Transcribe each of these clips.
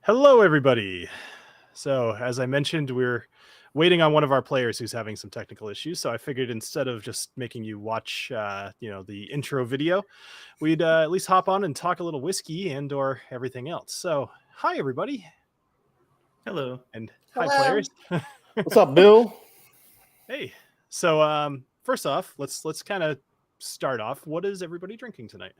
Hello, everybody. So, as I mentioned, we're waiting on one of our players who's having some technical issues. So, I figured instead of just making you watch, the intro video, we'd at least hop on and talk a little whiskey and/or everything else. So, hi, everybody, Hello. and hi, Hello. players. What's up, Bill? Hey. So, first off, let's kind of start off. What is everybody drinking tonight?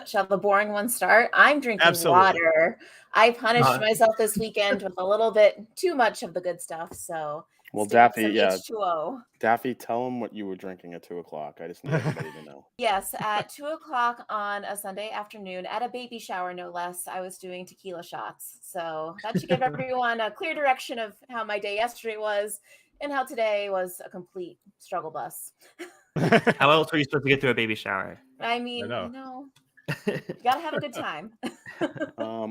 Shall the boring one start? I'm drinking Absolutely. water. I punished myself this weekend with a little bit too much of the good stuff. So, Well, sticking with Daffy, some yeah. H2O. Daffy, tell him what you were drinking at 2:00. I just need everybody to know. Yes, at 2:00 on a Sunday afternoon, at a baby shower, no less, I was doing tequila shots. So that should give everyone a clear direction of how my day yesterday was and how today was a complete struggle bus. How else were you supposed to get through a baby shower? I mean, know. you gotta have a good time.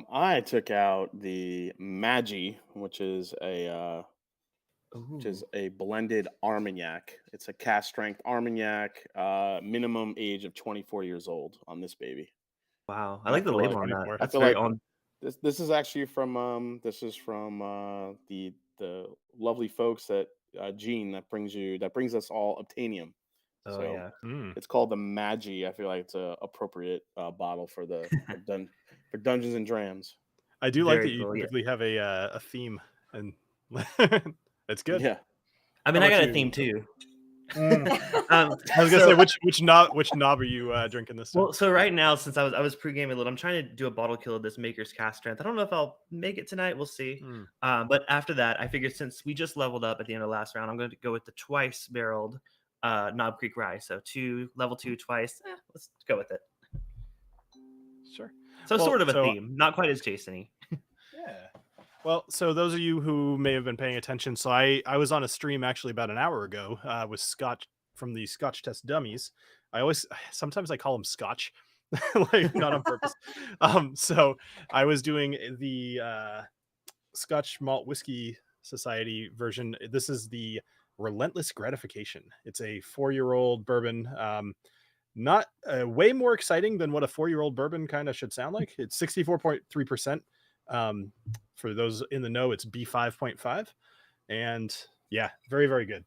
I took out the Maggi, which is a blended Armagnac. It's a cast strength Armagnac, minimum age of 24 years old on this baby. Wow, I like the label on that. 24. That's feel very like- on. This is actually from the lovely folks at Gene that brings us all Obtainium. Oh So, yeah. It's called the Maggi. I feel like it's a appropriate bottle for for Dungeons and Drams. I do like that Very you cool, yeah. typically have a theme, and it's good. Yeah. I mean, How I got about a you? theme too. I was gonna say which knob are you drinking this time? Well, so right now, since I was pre-gaming a little, I'm trying to do a bottle kill of this Maker's Cast Strength. I don't know if I'll make it tonight. We'll see. But after that, I figured since we just leveled up at the end of last round, I'm going to go with the twice barreled Knob Creek Rye. So level 2 twice. Let's go with it. Sure. So Well, sort of a so- theme, not quite as Jason-y. Yeah. Well, so those of you who may have been paying attention, so I was on a stream actually about an hour ago with Scotch from the Scotch Test Dummies. Sometimes I call them Scotch, like not on purpose. So I was doing the Scotch Malt Whiskey Society version. This is the Relentless Gratification. It's a 4-year-old bourbon. Not way more exciting than what a 4-year-old bourbon kind of should sound like. It's 64.3%. For those in the know, it's B5.5, and yeah, very, very good,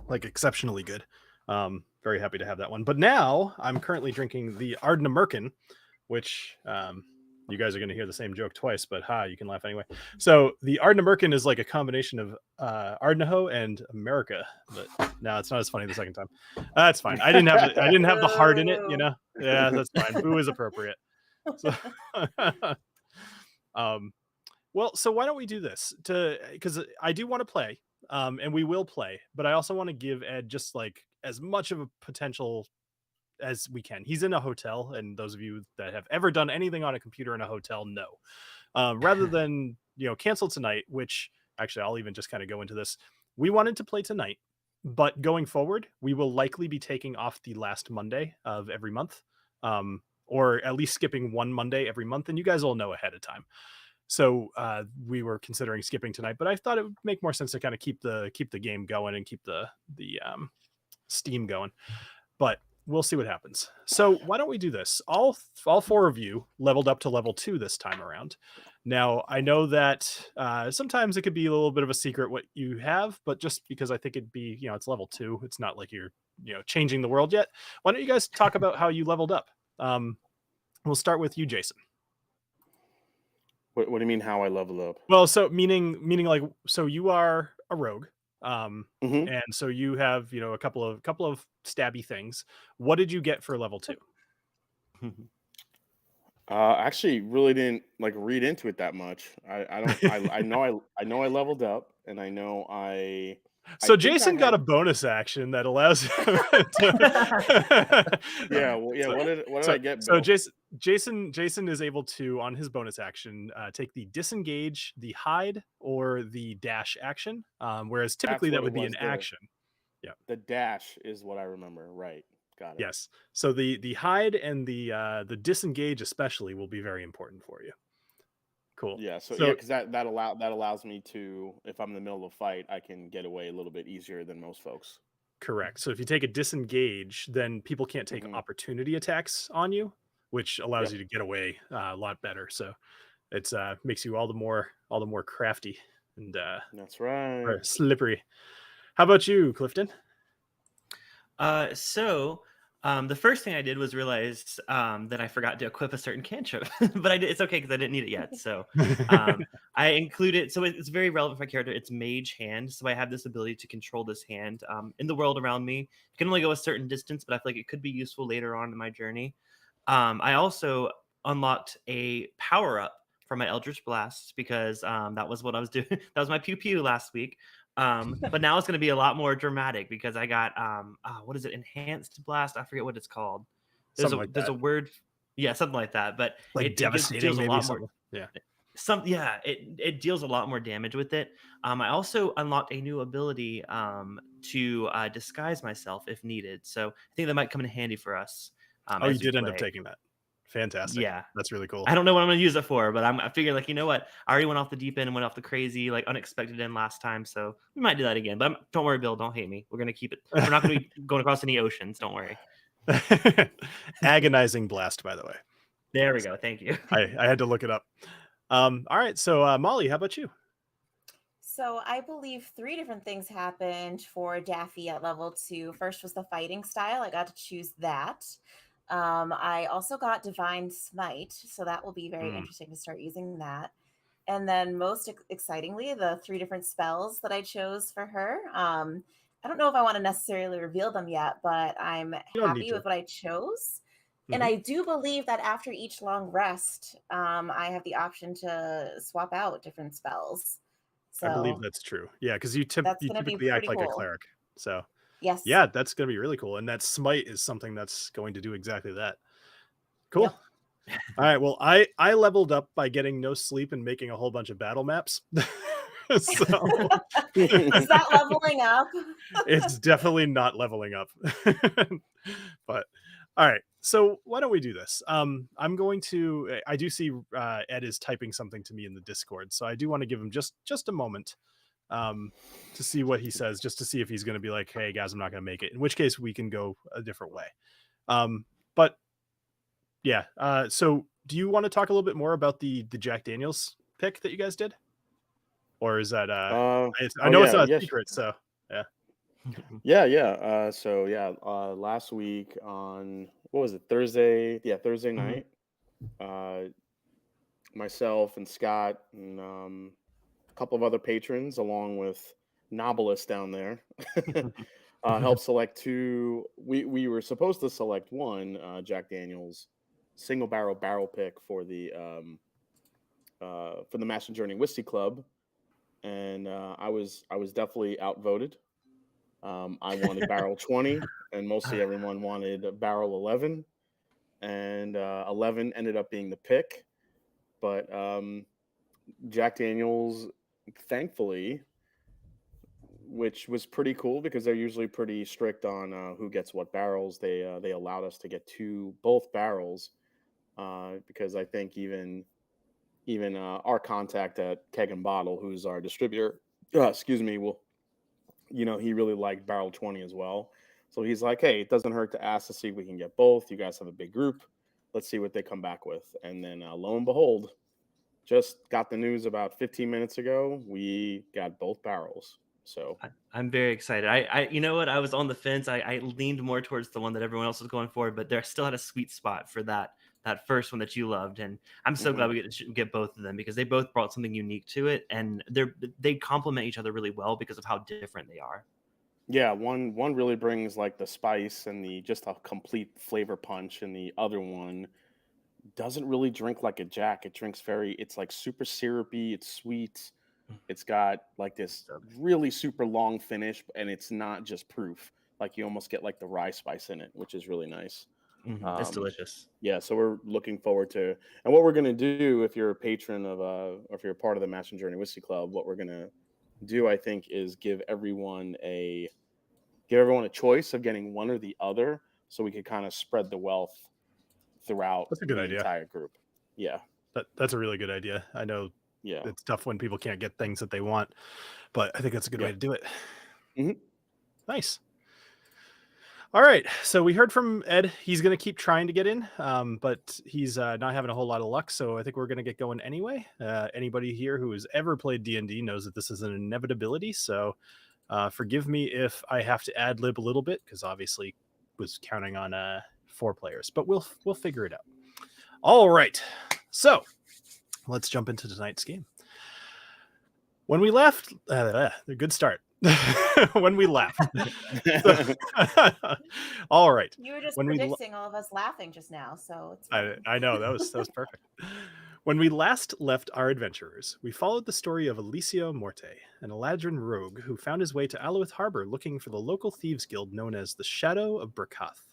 like exceptionally good. Very happy to have that one. But now I'm currently drinking the Ardnamurchan, which you guys are going to hear the same joke twice, but you can laugh anyway. So the Ardnamurchan is like a combination of Ardnaho and America, but no, it's not as funny the second time. That's fine. I didn't have the heart in it, you know. Yeah, that's fine. Boo is appropriate. So, well, so why don't we do this because I do want to play, and we will play, but I also want to give Ed just like as much of a potential as we can. He's in a hotel, and those of you that have ever done anything on a computer in a hotel know. Rather than cancel tonight, which actually I'll even just kind of go into this. We wanted to play tonight, but going forward, we will likely be taking off the last Monday of every month, or at least skipping one Monday every month, and you guys all know ahead of time. So we were considering skipping tonight, but I thought it would make more sense to kind of keep the game going and keep the steam going. But we'll see what happens. So why don't we do this? All 4 of you leveled up to level 2 this time around. Now I know that sometimes it could be a little bit of a secret what you have, but just because I think it'd be it's level 2, it's not like you're changing the world yet. Why don't you guys talk about how you leveled up? We'll start with you, Jason. What do you mean how I level up? Well, so meaning like, so you are a rogue, Mhm. and so you have a couple of stabby things. What did you get for level 2? Actually, really didn't read into it that much. I know I leveled up, and I know I. So think Jason I got a had- bonus action that allows him to... Yeah, well, yeah. What did I get? So Bill? Jason is able to, on his bonus action, take the disengage, the hide, or the dash action. Whereas typically That's that what would it be was, an the- action. The dash is what I remember. Right. Got it. Yes. So the hide and the disengage especially will be very important for you. Cool. Yeah. So yeah, because that allows me to, if I'm in the middle of a fight, I can get away a little bit easier than most folks. Correct. So if you take a disengage, then people can't take opportunity attacks on you, which allows you to get away a lot better. So it's makes you all the more crafty and That's right. or slippery. How about you, Clifton? The first thing I did was realize that I forgot to equip a certain cantrip, but it's okay because I didn't need it yet. So I included, so it's very relevant for my character. It's Mage Hand, so I have this ability to control this hand in the world around me. It can only go a certain distance, but I feel like it could be useful later on in my journey. I also unlocked a power up for my Eldritch Blast because that was what I was doing. That was my pew pew last week. But now it's going to be a lot more dramatic because I got what is it, enhanced blast? I forget what it's called. There's a word, yeah, something like that. But like it devastating, deals a maybe lot something. more. Yeah, it deals a lot more damage with it. I also unlocked a new ability to disguise myself if needed. So I think that might come in handy for us. Oh, you did end up taking that. Fantastic. Yeah, that's really cool. I don't know what I'm going to use it for, but I figured, like, you know what? I already went off the deep end and went off the crazy, like, unexpected end last time, so we might do that again. But don't worry, Bill. Don't hate me. We're going to keep it. We're not going to be going across any oceans. Don't worry. Agonizing blast, by the way. There we go. Thank you. I had to look it up. All right. So, Molly, how about you? So I believe 3 different things happened for Daffy at level 2. First was the fighting style. I got to choose that. I also got Divine Smite, so that will be very interesting to start using that. And then most excitingly, the 3 different spells that I chose for her. I don't know if I want to necessarily reveal them yet, but I'm happy with what I chose. And I do believe that after each long rest, I have the option to swap out different spells. So I believe that's true. Yeah, because you typically act like a cleric. So yes. Yeah, that's going to be really cool. And that smite is something that's going to do exactly that. Cool. Yep. All right. Well, I leveled up by getting no sleep and making a whole bunch of battle maps. So Is that leveling up? It's definitely not leveling up. But all right. So why don't we do this? I do see Ed is typing something to me in the Discord. So I do want to give him just a moment to see what he says, just to see if he's going to be like, hey guys, I'm not going to make it, in which case we can go a different way. But yeah, so do you want to talk a little bit more about the Jack Daniels pick that you guys did, or is that I know it's not a secret, so last week on, what was it, Thursday night, myself and Scott and a couple of other patrons, along with Knobolas down there, helped select 2. We were supposed to select 1 Jack Daniels single barrel pick for the Master Journey Whiskey Club, and I was definitely outvoted. I wanted barrel 20, and mostly everyone wanted barrel 11, and 11 ended up being the pick. But Jack Daniels, thankfully, which was pretty cool because they're usually pretty strict on who gets what barrels. They allowed us to get both barrels because I think even our contact at Keg and Bottle, who's our distributor, he really liked barrel 20 as well. So he's like, hey, it doesn't hurt to ask to see if we can get both. You guys have a big group. Let's see what they come back with. And then lo and behold, just got the news about 15 minutes ago. We got both barrels. So I'm very excited. I you know what? I was on the fence. I leaned more towards the one that everyone else was going for, but there still had a sweet spot for that first one that you loved. And I'm so glad we get both of them because they both brought something unique to it, and they complement each other really well because of how different they are. Yeah, one really brings like the spice and just a complete flavor punch, and the other one doesn't really drink like a Jack. It's like super syrupy, it's sweet. It's got like this really super long finish, and it's not just proof. Like you almost get like the rye spice in it, which is really nice. It's delicious. Yeah, so we're looking forward to, and what we're gonna do if you're a patron of or if you're a part of the Master Journey Whiskey Club, what we're gonna do, I think, is give everyone a choice of getting one or the other, so we could kind of spread the wealth throughout the entire group. Yeah, that's a really good idea. I know. Yeah, it's tough when people can't get things that they want, but I think that's a good way to do it. Nice. All right, so we heard from Ed. He's going to keep trying to get in, but he's not having a whole lot of luck, so I think we're going to get going anyway. Anybody here who has ever played D&D knows that this is an inevitability, so forgive me if I have to ad-lib a little bit, because obviously was counting on 4 players, but we'll figure it out. All right, so let's jump into tonight's game. When we left, a good start. When we left. All right. You were just When predicting all of us laughing just now, so it's fine. I know that was perfect. When we last left our adventurers, we followed the story of Alessio Morte, an Eladrin rogue who found his way to Alowith Harbor looking for the local thieves guild known as the Shadow of Burkath.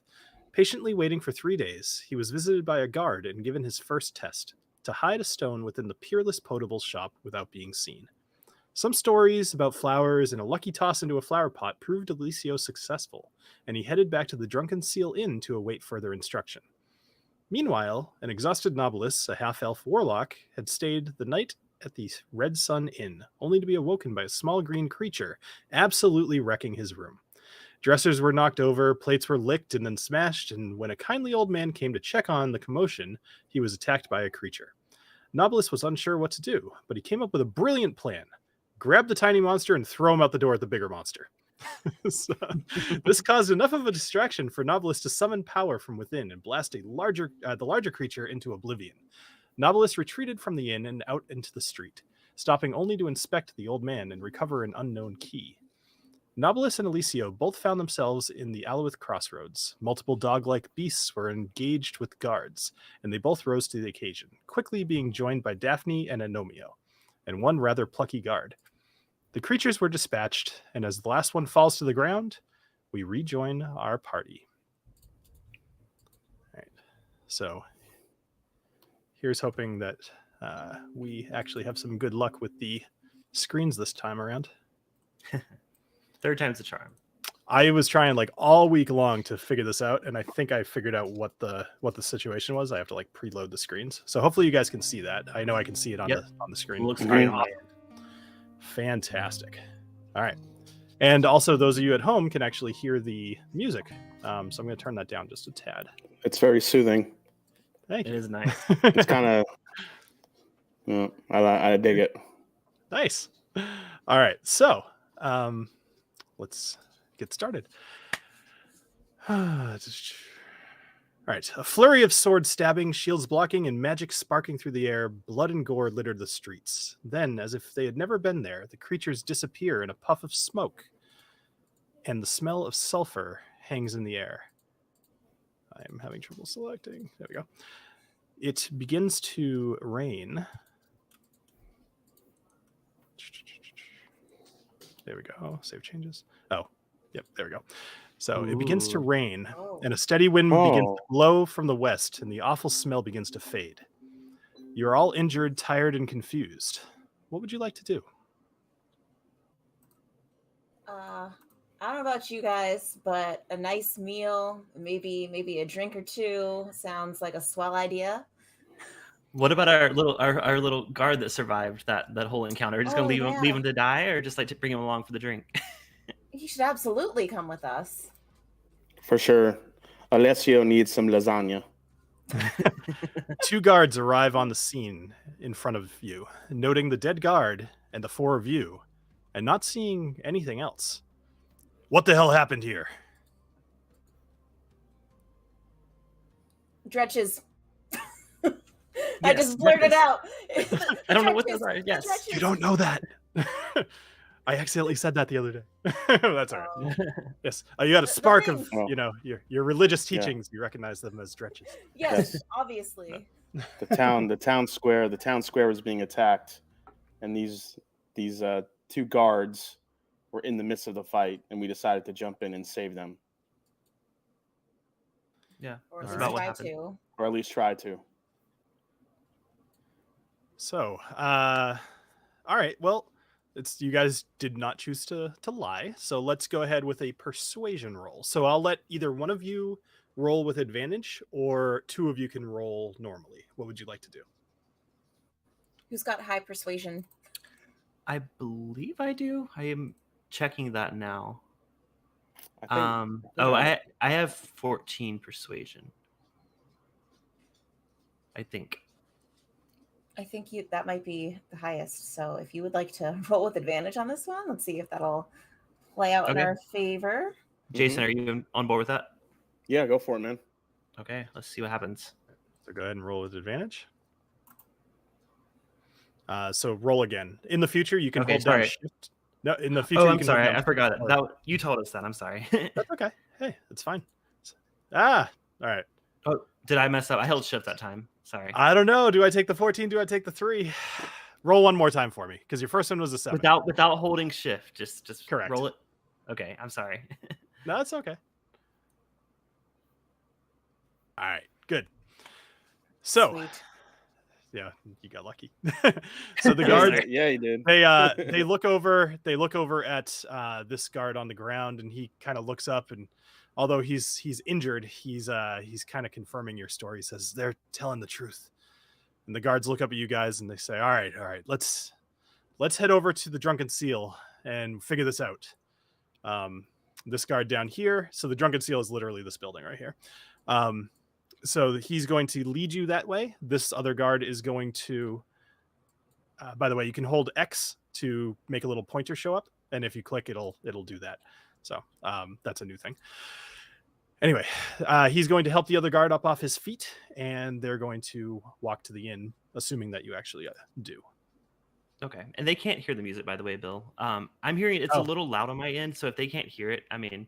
Patiently waiting for 3 days, he was visited by a guard and given his first test, to hide a stone within the Peerless Potables shop without being seen. Some stories about flowers and a lucky toss into a flower pot proved Alessio successful, and he headed back to the Drunken Seal Inn to await further instruction. Meanwhile, an exhausted Knobolas, a half-elf warlock, had stayed the night at the Red Sun Inn, only to be awoken by a small green creature, absolutely wrecking his room. Dressers were knocked over, plates were licked and then smashed, and when a kindly old man came to check on the commotion, he was attacked by a creature. Knobolas was unsure what to do, but he came up with a brilliant plan. Grab the tiny monster and throw him out the door at the bigger monster. So, this caused enough of a distraction for Knobolas to summon power from within and blast the larger creature into oblivion. Knobolas retreated from the inn and out into the street, stopping only to inspect the old man and recover an unknown key. Knobolas and Alessio both found themselves in the Alowith crossroads. Multiple dog-like beasts were engaged with guards, and they both rose to the occasion, quickly being joined by Daphne and Agnomeio, and one rather plucky guard. The creatures were dispatched, and as the last one falls to the ground, we rejoin our party. All right. So here's hoping that we actually have some good luck with the screens this time around. 3rd time's the charm. I was trying like all week long to figure this out, and I think I figured out what the situation was. I have to like preload the screens, so hopefully you guys can see that. I know I can see it on the screen. Looks great on my end. Fantastic. All right. And also those of you at home can actually hear the music. So I'm going to turn that down just a tad. It's very soothing. Thank you. It is nice. It's kind of, I dig it. Nice. All right. So let's get started. All right, a flurry of sword stabbing, shields blocking, and magic sparking through the air, blood and gore littered the streets. Then, as if they had never been there, the creatures disappear in a puff of smoke, and the smell of sulfur hangs in the air. I am having trouble selecting. There we go. It begins to rain. There we go. Save changes. Oh, yep, there we go. So it begins to rain, and a steady wind begins to blow from the west, and the awful smell begins to fade. You're all injured, tired, and confused. What would you like to do? I don't know about you guys, but a nice meal, maybe a drink or two, sounds like a swell idea. What about our little guard that survived that whole encounter? Are we just gonna leave him to die, or just like to bring him along for the drink? He should absolutely come with us. For sure. Alessio needs some lasagna. 2 guards arrive on the scene in front of you, noting the dead guard and the 4 of you, and not seeing anything else. What the hell happened here? Dretches. I just blurted out. I don't know what those are. Yes. You don't know that. I accidentally said that the other day. That's all right. Yes. You had a spark of, your religious teachings. You recognize them as dretches. Yes, obviously. The town square was being attacked, and these 2 guards were in the midst of the fight, and we decided to jump in and save them. Yeah, Or that's at about least what try happened. to. Or at least try to. So, all right. Well, you guys did not choose to lie. So let's go ahead with a persuasion roll. So I'll let either one of you roll with advantage, or 2 of you can roll normally. What would you like to do? Who's got high persuasion? I believe I do. I am checking that now. I have 14 persuasion. I think that might be the highest. So if you would like to roll with advantage on this one, let's see if that'll play out in our favor. Jason, are you on board with that? Yeah, go for it, man. Okay, let's see what happens. So go ahead and roll with advantage. So roll again. In the future, you can hold down shift. No, in the future. Oh, I'm sorry. I forgot it. You told us that. I'm sorry. That's okay. Hey, it's fine. All right. Oh, did I mess up? I held shift that time. Sorry. I don't know. Do I take the 14? Do I take the 3? Roll one more time for me, because your first one was a 7. Without holding shift, just correct. Roll it. Okay, I'm sorry. No, it's okay. All right, good. So, Sweet. Yeah, you got lucky. So the guard, yeah, he did. They look over at this guard on the ground, and he kind of looks up, and although he's injured, he's kind of confirming your story. He says they're telling the truth. And the guards look up at you guys and they say, all right, let's head over to the Drunken Seal and figure this out. This guard down here. So the Drunken Seal is literally this building right here. So he's going to lead you that way. This other guard is going to, by the way, you can hold X to make a little pointer show up. And if you click, it'll do that. So that's a new thing. Anyway, he's going to help the other guard up off his feet, and they're going to walk to the inn, assuming that you actually do. Okay. And they can't hear the music, by the way, Bill. I'm hearing it's a little loud on my end, so if they can't hear it, I mean,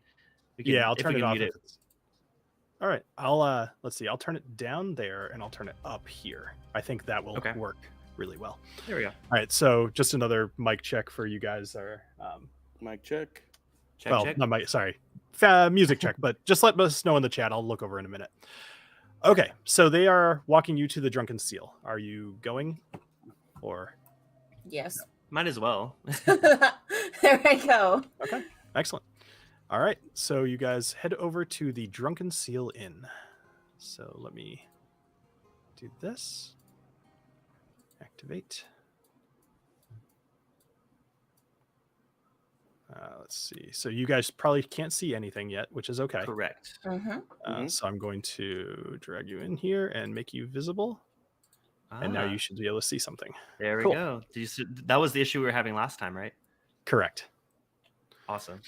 I'll turn it off. All right, let's see. I'll turn it down there, and I'll turn it up here. I think that will work really well. There we go. All right, so just another mic check for you guys. Mic check. Check. Not mic. Sorry, music check. But just let us know in the chat. I'll look over in a minute. Okay, so they are walking you to the Drunken Seal. Are you going, or? Yes. Might as well. There I go. Okay, excellent. All right, so you guys head over to the Drunken Seal Inn. So let me do this. Activate. Let's see. So you guys probably can't see anything yet, which is okay. Correct. So I'm going to drag you in here and make you visible. And now you should be able to see something. There we go. That was the issue we were having last time, right? Correct. Awesome.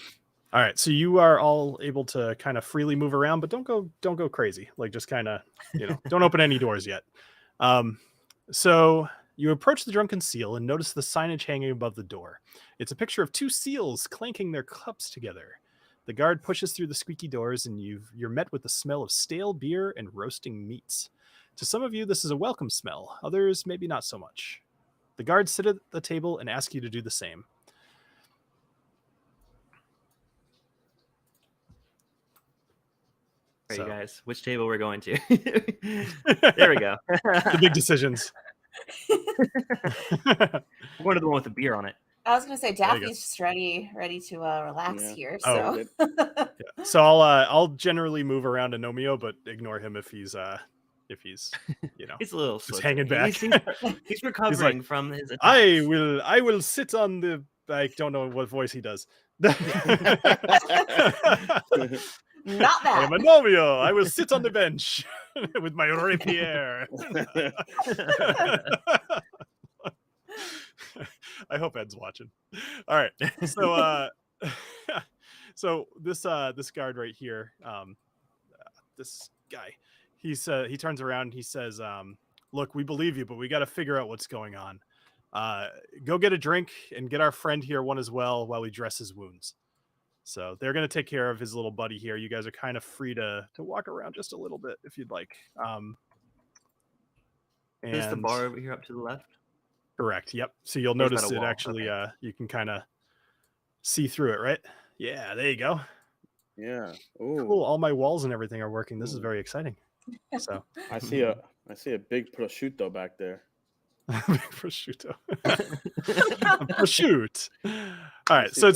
All right, so you are all able to kind of freely move around, but don't go crazy. Like, just kind of, don't open any doors yet. So you approach the Drunken Seal and notice the signage hanging above the door. It's a picture of 2 seals clanking their cups together. The guard pushes through the squeaky doors, and you're met with the smell of stale beer and roasting meats. To some of you, this is a welcome smell. Others, maybe not so much. The guards sit at the table and ask you to do the same. All right, guys, which table we're going to? There we go. The big decisions. I'm going to the one with the beer on it. I was going to say Daffy's just ready to relax here. So, so I'll generally move around Agnomeio, but ignore him if he's he's a little just hanging back. He's recovering from his attacks. I will sit on the. I don't know what voice he does. Not that. I am Agnomeio. I will sit on the bench with my rapier. I hope Ed's watching. All right. So so this guard right here, this guy, he turns around and he says, look, we believe you, but we got to figure out what's going on. Go get a drink and get our friend here one as well while we dress his wounds. So they're going to take care of his little buddy here. You guys are kind of free to walk around just a little bit if you'd like. Is the bar over here up to the left? Correct. Yep. So you'll notice it actually, you can kind of see through it, right? Yeah, there you go. Yeah. Ooh. Cool. All my walls and everything are working. This is very exciting. So I see a big prosciutto back there. Big prosciutto. Prosciutto. All right. So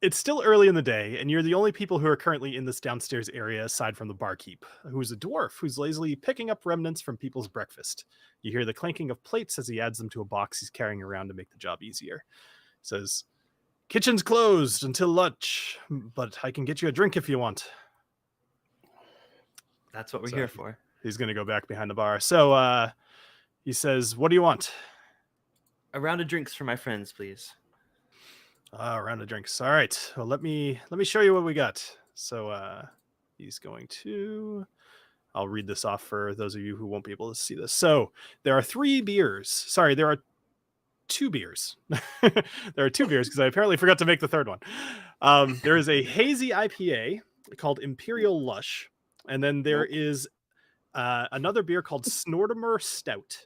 it's still early in the day, and you're the only people who are currently in this downstairs area aside from the barkeep, who's a dwarf who's lazily picking up remnants from people's breakfast. You hear the clanking of plates as he adds them to a box he's carrying around to make the job easier. He says, kitchen's closed until lunch, but I can get you a drink if you want. That's what we're So here for. He's going to go back behind the bar. So he says, what do you want? A round of drinks for my friends, please. A round of drinks. All right. Well, let me show you what we got. So he's going to... I'll read this off for those of you who won't be able to see this. So there are 3 beers. Sorry, there are 2 beers. There are 2 beers because I apparently forgot to make the third one. There is a hazy IPA called Imperial Lush. And then there is another beer called Snortimer Stout,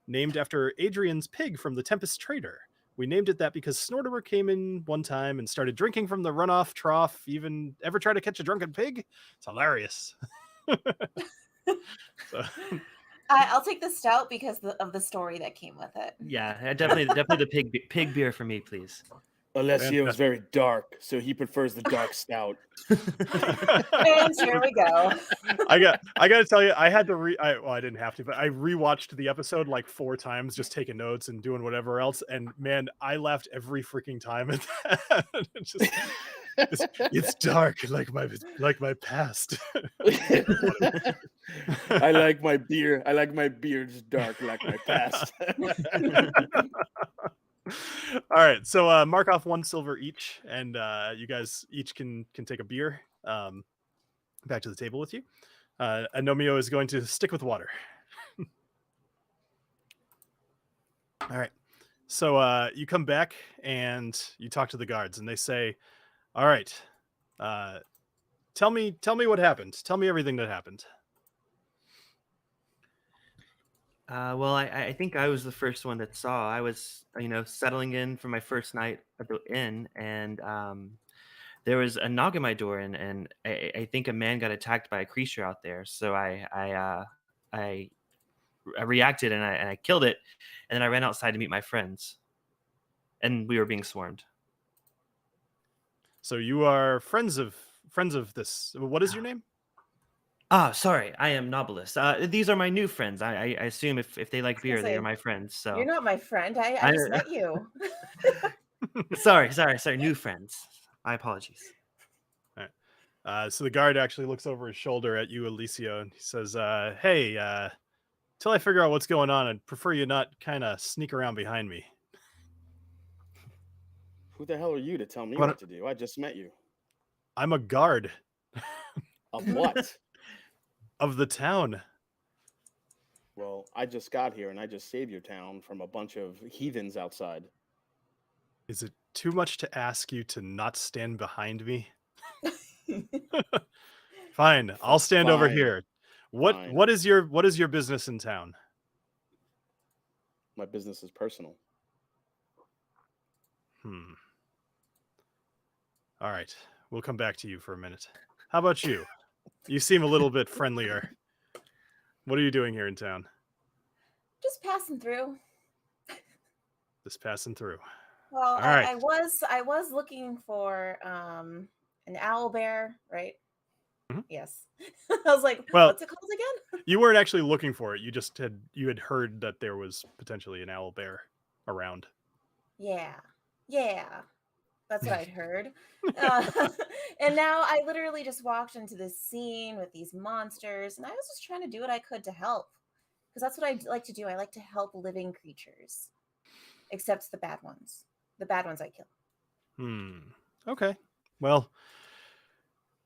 named after Adrian's pig from the Tempest Trader. We named it that because Snortimer came in one time and started drinking from the runoff trough. Even ever try to catch a drunken pig? It's hilarious. So. I'll take the stout because of the story that came with it. Yeah, definitely the pig beer for me, please. Alessio is very dark, so he prefers the dark stout. And here we go. I got to tell you, I had to I didn't have to, but I rewatched the episode like 4 times, just taking notes and doing whatever else. And man, I laughed every freaking time at that. It's dark like my past. I like my beer. I like my beer just dark like my past. All right, so mark off 1 silver each, and you guys each can take a beer back to the table with you. Agnomeio is going to stick with water. All right, so you come back and you talk to the guards, and they say, all right, tell me what happened. Tell me everything that happened. Well, I think I was the first one that saw. I was, settling in for my first night at the inn, and there was a knock at my door, and I think a man got attacked by a creature out there. So I reacted and I killed it, and then I ran outside to meet my friends, and we were being swarmed. So you are friends of this. What is your name? Sorry, I am Knobolas. These are my new friends. I assume if they like beer, they are my friends. So you're not my friend. I just met you. sorry, new friends. My apologies. All right. So the guard actually looks over his shoulder at you, Alessio, and he says, hey, till I figure out what's going on, I'd prefer you not kind of sneak around behind me. Who the hell are you to tell me what to do? I just met you. I'm a guard. Of what? Of the town. Well, I just got here and I just saved your town from a bunch of heathens outside. Is it too much to ask you to not stand behind me? Fine, I'll stand over here. What is your business in town? My business is personal. All right, we'll come back to you for a minute. How about you? You seem a little bit friendlier. What are you doing here in town? Just passing through. Just passing through. Well, all right. I was looking for an owl bear, right? Mm-hmm. Yes. I was like, what's it called again? You weren't actually looking for it. You just had heard that there was potentially an owl bear around. Yeah. That's what I'd heard. And now I literally just walked into this scene with these monsters, and I was just trying to do what I could to help. Because that's what I like to do. I like to help living creatures. Except the bad ones. The bad ones I kill. Okay. Well,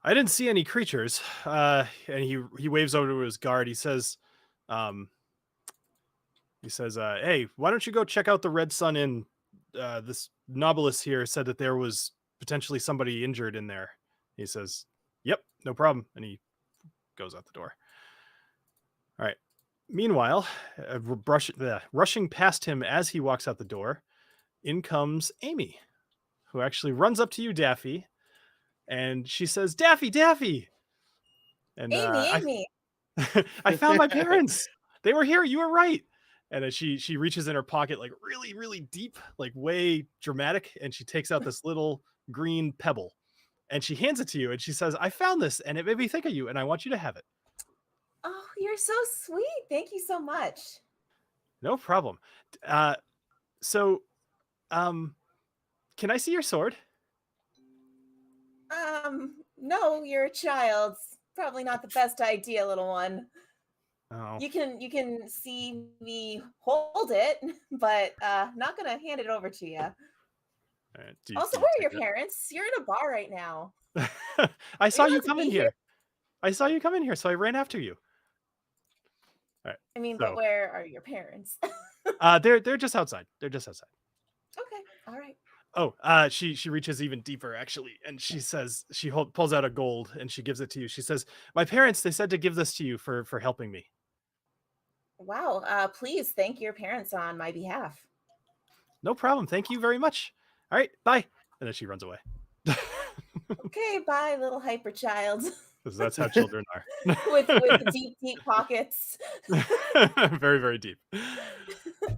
I didn't see any creatures. And he waves over to his guard. He says, hey, why don't you go check out the Red Sun Inn? This Knobolas here said that there was potentially somebody injured in there. He says, yep, no problem. And he goes out the door. All right. Meanwhile, rushing past him as he walks out the door, in comes Amy, who actually runs up to you, Daffy, and she says, Daffy! And Amy! I found my parents. They were here. You were right. And then she reaches in her pocket, like really, really deep, like way dramatic, and she takes out this little green pebble, and she hands it to you, and she says, I found this, and it made me think of you, and I want you to have it. Oh, you're so sweet. Thank you so much. No problem. So, can I see your sword? No, you're a child. Probably not the best idea, little one. Oh, You can see me hold it, but not gonna hand it over to you. all right, Also, do where are take your parents? You're in a bar right now. it? I Are saw you you allowed to come in be here? here. I saw you come in here, so I ran after you. All right. I mean, So, but where are your parents? they're just outside. They're just outside. Okay, all right. Oh, she reaches even deeper actually, and she says pulls out a gold and she gives it to you. She says, "My parents, they said to give this to you for helping me." Wow. Please thank your parents on my behalf. No problem. Thank you very much. All right, bye. And then she runs away. Okay, bye, little hyper child. Because that's how children are. with deep, deep pockets. Very, very deep.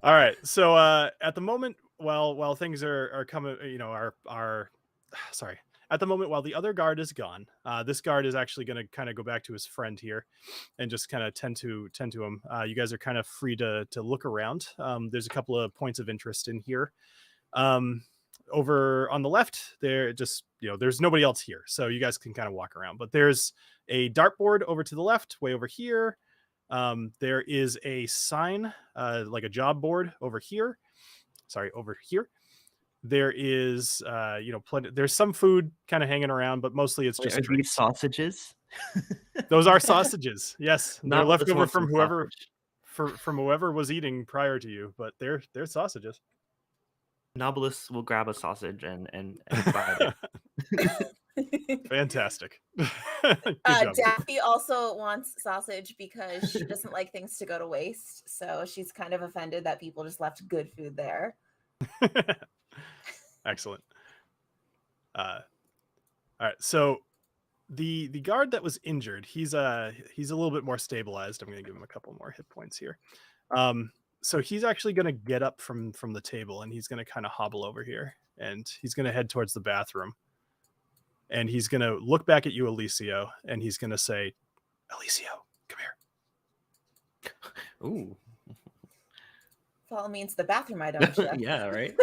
All right. So at the moment, while things are coming, are sorry. At the moment, while the other guard is gone, this guard is actually going to kind of go back to his friend here, and just kind of tend to him. You guys are kind of free to look around. There's a couple of points of interest in here. Over on the left, there's nobody else here, so you guys can kind of walk around. But there's a dartboard over to the left, way over here. There is a sign, like a job board over here. Sorry, over here. There is, plenty. There's some food kind of hanging around, but mostly it's just Are these drinks. sausages? Those are sausages. Yes, they're Not left this over one from some whoever sausage. from whoever was eating prior to you, but they're sausages. Knobolas will grab a sausage and fry it. Fantastic. Good job. Daffy also wants sausage because she doesn't like things to go to waste. So she's kind of offended that people just left good food there. Excellent. All right. So the guard that was injured, he's a little bit more stabilized. I'm going to give him a couple more hit points here. So he's actually going to get up from the table, and he's going to kind of hobble over here, and he's going to head towards the bathroom. And he's going to look back at you, Alessio, and he's going to say, "Alessio, come here." Ooh. Follow me into the bathroom, I don't. Yeah, right.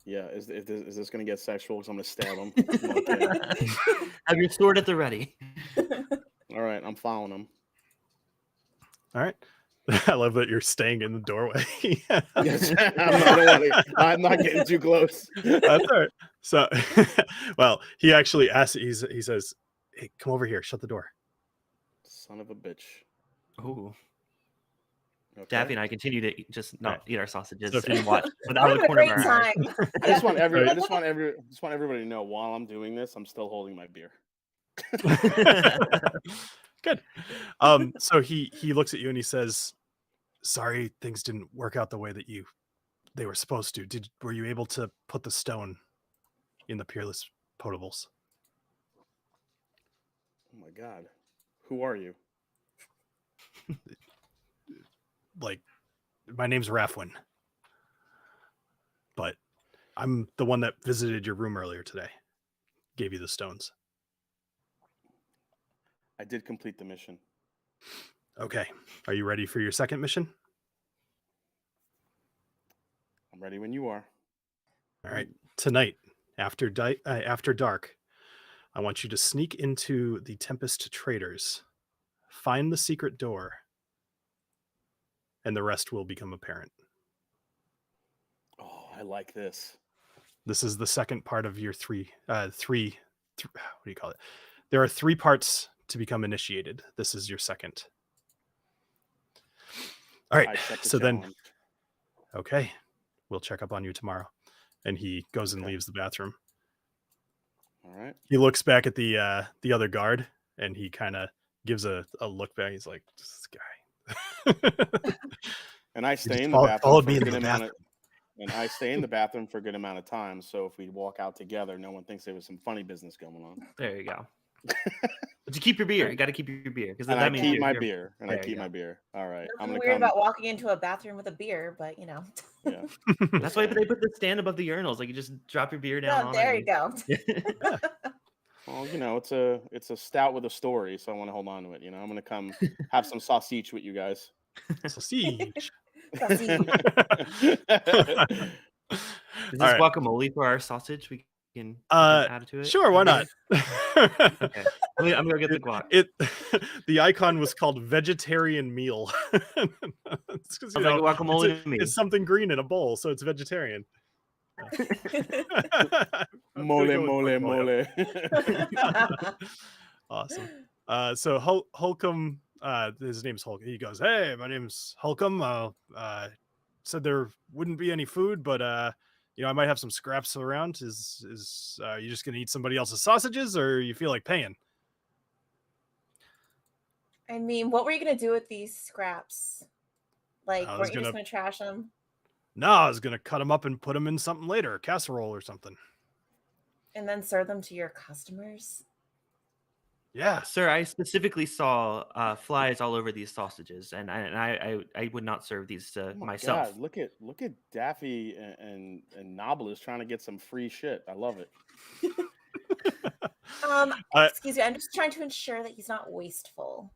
Yeah, is this going to get sexual? Because I'm going to stab him. Okay. Have your sword at the ready. All right, I'm following him. All right. I love that you're staying in the doorway. Yes, I'm not getting too close. That's all right. So, well, he actually asks. He says, "Hey, come over here. Shut the door." Son of a bitch. Ooh. Okay. Daffy and I continue to just not eat our sausages So if you- and watch without the corner of our eye. I just want everybody to know while I'm doing this, I'm still holding my beer. Good. So he looks at you and he says, "Sorry, things didn't work out the way that they were supposed to. Were you able to put the stone in the peerless potables?" Oh my god. Who are you? Like, my name's Rafwin, but I'm the one that visited your room earlier today. Gave you the stones. I did complete the mission. Okay. Are you ready for your second mission? I'm ready when you are. All right. Tonight, after dark, I want you to sneak into the Tempest Traders, find the secret door, and the rest will become apparent. Oh, I like this. This is the second part of your three. What do you call it? There are 3 parts to become initiated. This is your second. All right. So then, okay, we'll check up on you tomorrow. And he goes and leaves the bathroom. All right. He looks back at the other guard, and he kind of gives a look back. He's like, "This guy." And I stay in the bathroom and I stay in the bathroom for a good amount of time. So if we walk out together, no one thinks there was some funny business going on. There you go. But you keep your beer. You got to keep your beer because I keep my beer. And I keep my beer. All right. I'm gonna weird about walking into a bathroom with a beer, but you know. Yeah. That's why they put the stand above the urinals. Like you just drop your beer down. Oh, there you go. Well, you know, it's a stout with a story, so I want to hold on to it. You know, I'm gonna come have some sausage with you guys. Sausage. Is All this right. guacamole for our sausage? We can add it to it. Sure, why not? Okay, I'm gonna get the guac. The icon was called vegetarian meal. It's 'cause, Sounds like a guacamole to me. it's something green in a bowl, so it's vegetarian. I'm Mole, gonna go with mole, guacamole. mole. Awesome. So Holcomb, his name's Holcomb. He goes, "Hey, my name's Holcomb. Said there wouldn't be any food, but I might have some scraps around. Is you just gonna eat somebody else's sausages, or you feel like paying?" I mean, what were you gonna do with these scraps? Like, I was weren't you just gonna trash them? No, I was gonna cut them up and put them in something later, a casserole or something. And then serve them to your customers? Yeah. Sir, I specifically saw flies all over these sausages, and I would not serve these to Oh my myself. God, look at Daffy and Knobolas trying to get some free shit. I love it. Excuse me, I'm just trying to ensure that he's not wasteful.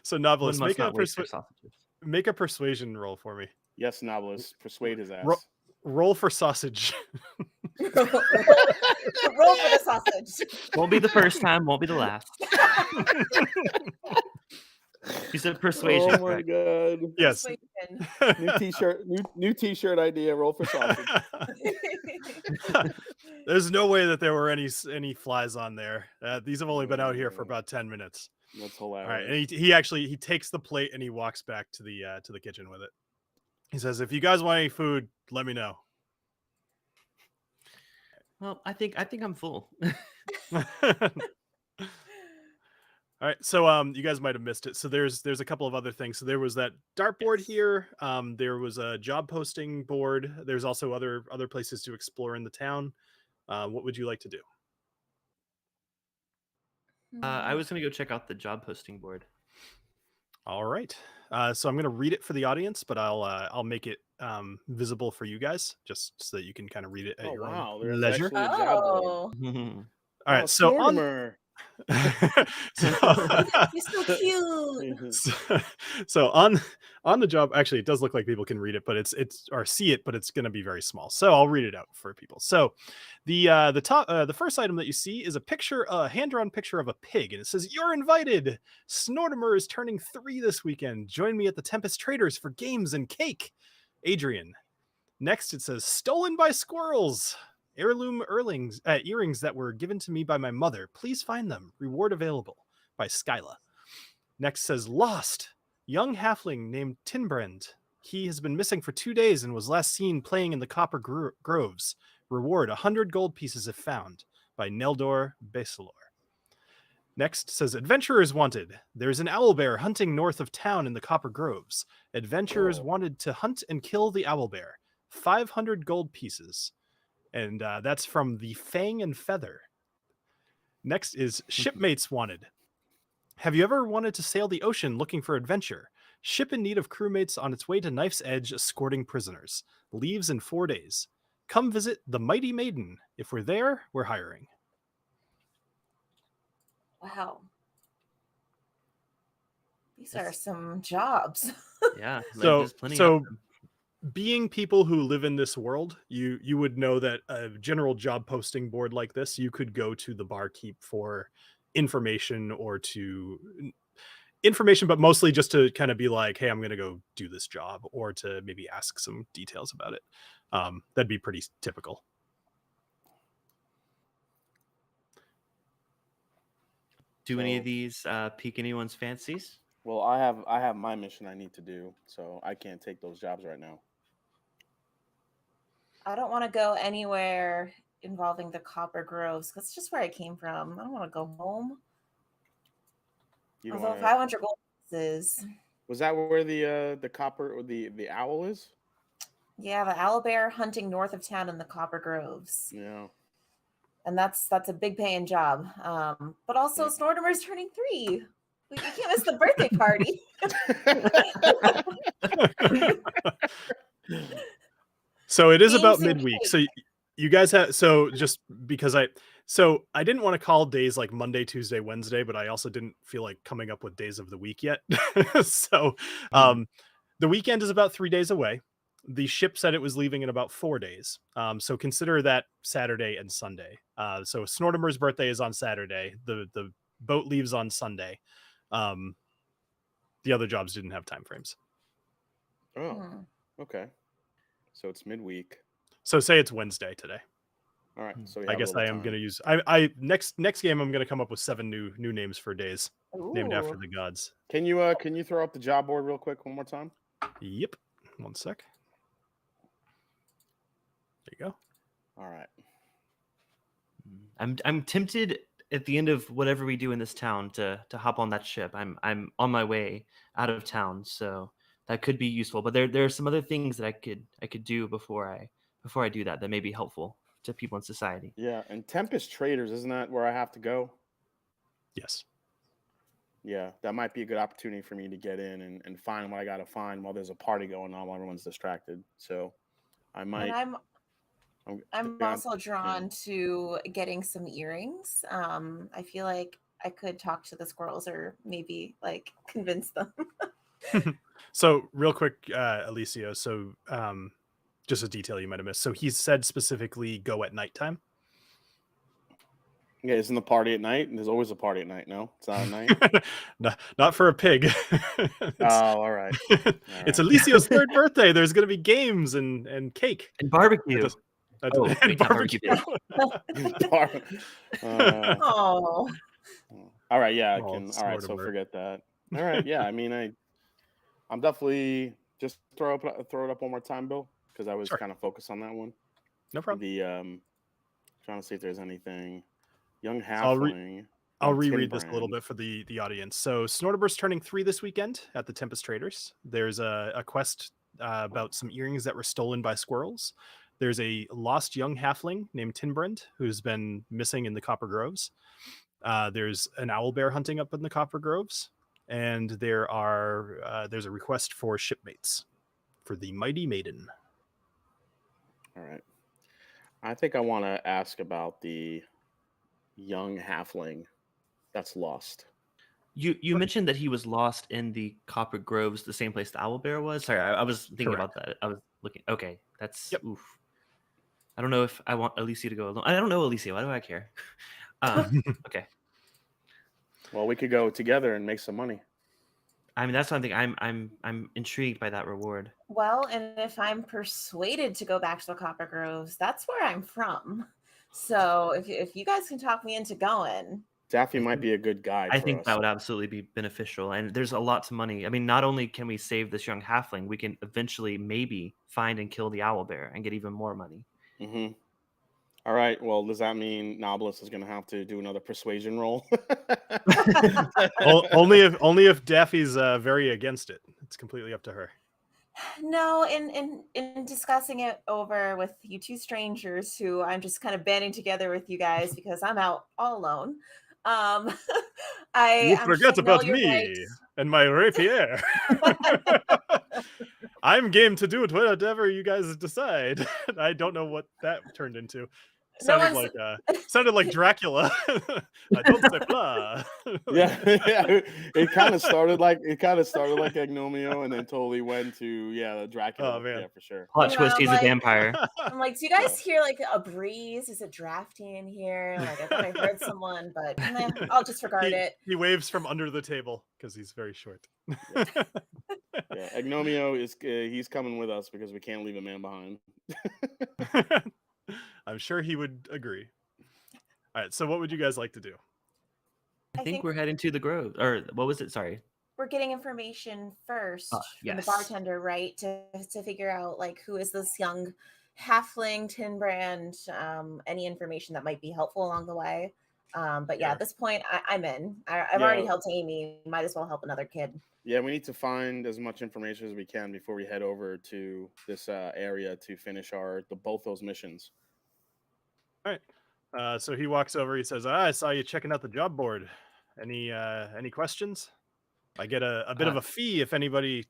So One Knobolas, must not waste their sausages. make a persuasion roll for me. Yes, Knobolas, persuade his ass. Roll for sausage. Roll for the sausage. Won't be the first time, won't be the last. You said persuasion. Oh my God. Yes. New t-shirt idea. Roll for sausage. There's no way that there were any flies on there. These have only been out here for about 10 minutes. That's All hilarious. right, and he takes the plate and he walks back to the kitchen with it. He says, "If you guys want any food, let me know." Well, I think I'm full. All right, so you guys might have missed it. So there's a couple of other things. So there was that dartboard here. There was a job posting board. There's also other places to explore in the town. What would you like to do? I was gonna go check out the job posting board. All right. So I'm going to read it for the audience, but I'll make it visible for you guys, just so that you can kind of read it at your own There's leisure. actually a job board. Oh, All right. So on. Mortimer. he's so cute. So on the job, actually, it does look like people can read it, but it's or see it, but it's going to be very small. So I'll read it out for people. So the first item that you see is a hand-drawn picture of a pig, and it says, "You're invited. Snortimer is turning 3 this weekend. Join me at the Tempest Traders for games and cake. Adrian." Next, it says, "Stolen by squirrels. Heirloom earrings earrings that were given to me by my mother. Please find them. Reward available," by Skyla. Next says, "Lost. Young halfling named Tinbrand. He has been missing for 2 days and was last seen playing in the Copper Groves. Reward 100 gold pieces if found," by Neldor Basilor. Next says, "Adventurers wanted. There's an owlbear hunting north of town in the Copper Groves. Adventurers wanted to hunt and kill the owlbear. 500 gold pieces." And that's from the Fang and Feather. Next is Shipmates Wanted. "Have you ever wanted to sail the ocean looking for adventure? Ship in need of crewmates on its way to Knife's Edge escorting prisoners. Leaves in 4 days. Come visit the Mighty Maiden. If we're there, we're hiring." Wow. These are some jobs. Yeah. So plenty of them. being people who live in this world, you would know that a general job posting board like this, you could go to the barkeep for information but mostly just to kind of be like, "Hey, I'm going to go do this job," or to maybe ask some details about it. That'd be pretty typical. Do any of these pique anyone's fancies? Well, I have my mission I need to do, so I can't take those jobs right now. I don't want to go anywhere involving the Copper Groves. That's just where I came from. I don't want to go home. Although 500 gold pieces. Was that where the copper or the owl is? Yeah, the owlbear hunting north of town in the Copper Groves. Yeah. And that's a big paying job. But also Snortimer's turning 3. You can't miss the birthday party. So it is Games about and midweek. cake. So you guys have, just because I didn't want to call days like Monday, Tuesday, Wednesday, but I also didn't feel like coming up with days of the week yet. So the weekend is about 3 days away. The ship said it was leaving in about 4 days. So consider that Saturday and Sunday. So Snortimer's birthday is on Saturday. The boat leaves on Sunday. The other jobs didn't have time frames. Oh, okay. So it's midweek. So say it's Wednesday today. All right. So I guess I am going to use I next game I'm going to come up with 7 new names for days named after the gods. Can you throw up the job board real quick one more time? Yep. One sec. There you go. All right. I'm tempted at the end of whatever we do in this town to hop on that ship. I'm on my way out of town, so that could be useful. But there are some other things that I could do before I do that may be helpful to people in society. Yeah, and Tempest Traders, isn't that where I have to go? Yes. Yeah, that might be a good opportunity for me to get in and find what I got to find while there's a party going on while everyone's distracted. So I might. And I'm also drawn to getting some earrings. I feel like I could talk to the squirrels or maybe like convince them. So real quick, Alessio. So just a detail you might have missed. So he said specifically go at nighttime. Yeah, isn't the party at night? There's always a party at night. No, it's not at night. Not for a pig. All right. It's Alessio's 3rd birthday. There's going to be games and cake and barbecue. And barbecue. Oh. All right. Yeah. All right. So forget that. All right. Yeah. I mean, I'm definitely just throw it up one more time, Bill, because I was kind of focused on that one. No problem. The trying to see if there's anything. Young Halfling. I'll reread this a little bit for the audience. So Snortimer's turning 3 this weekend at the Tempest Traders. There's a quest about some earrings that were stolen by squirrels. There's a lost young halfling named Tinbrand who's been missing in the Copper Groves. There's an owlbear hunting up in the Copper Groves. And there's a request for shipmates for the Mighty Maiden. All right. I think I want to ask about the young halfling that's lost. You mentioned that he was lost in the Copper Groves, the same place the owlbear was. Sorry, I was thinking about that. I was looking. Okay, that's oof. I don't know if I want Alessio to go alone. I don't know Alessio. Why do I care? Okay. Well, we could go together and make some money. I mean, that's something I'm intrigued by that reward. Well, and if I'm persuaded to go back to the Copper Groves, that's where I'm from. So if you guys can talk me into going, Daffy might be a good guide. I think that would absolutely be beneficial. And there's a lot of money. I mean, not only can we save this young halfling, we can eventually maybe find and kill the owlbear and get even more money. Mm-hmm. All right. Well, does that mean Knobolas is going to have to do another persuasion roll? only if Daffy's very against it. It's completely up to her. No, in discussing it over with you two strangers who I'm just kind of banding together with you guys because I'm out all alone. You forget about me and my rapier. I'm game to do it whatever you guys decide. I don't know what that turned into. Sounded like Dracula. I don't say blah. yeah. It kind of started like Agnomeio, and then totally went to Dracula. Oh man, yeah, for sure. Plot twist: he's a vampire. I'm like, do you guys hear like a breeze? Is it drafty in here? Like I thought I heard someone, but I'll disregard it. He waves from under the table because he's very short. Yeah, Agnomeio he's coming with us because we can't leave a man behind. I'm sure he would agree. All right, so what would you guys like to do? I think we're heading to the grove. Or what was it? Sorry. We're getting information first from the bartender, right? To figure out like who is this young halfling, Tinbrand, any information that might be helpful along the way. But yeah, at this point, I'm in. I've already helped Amy. Might as well help another kid. Yeah, we need to find as much information as we can before we head over to this area to finish both those missions. All right. So he walks over. He says, "I saw you checking out the job board. Any questions? I get a bit of a fee if anybody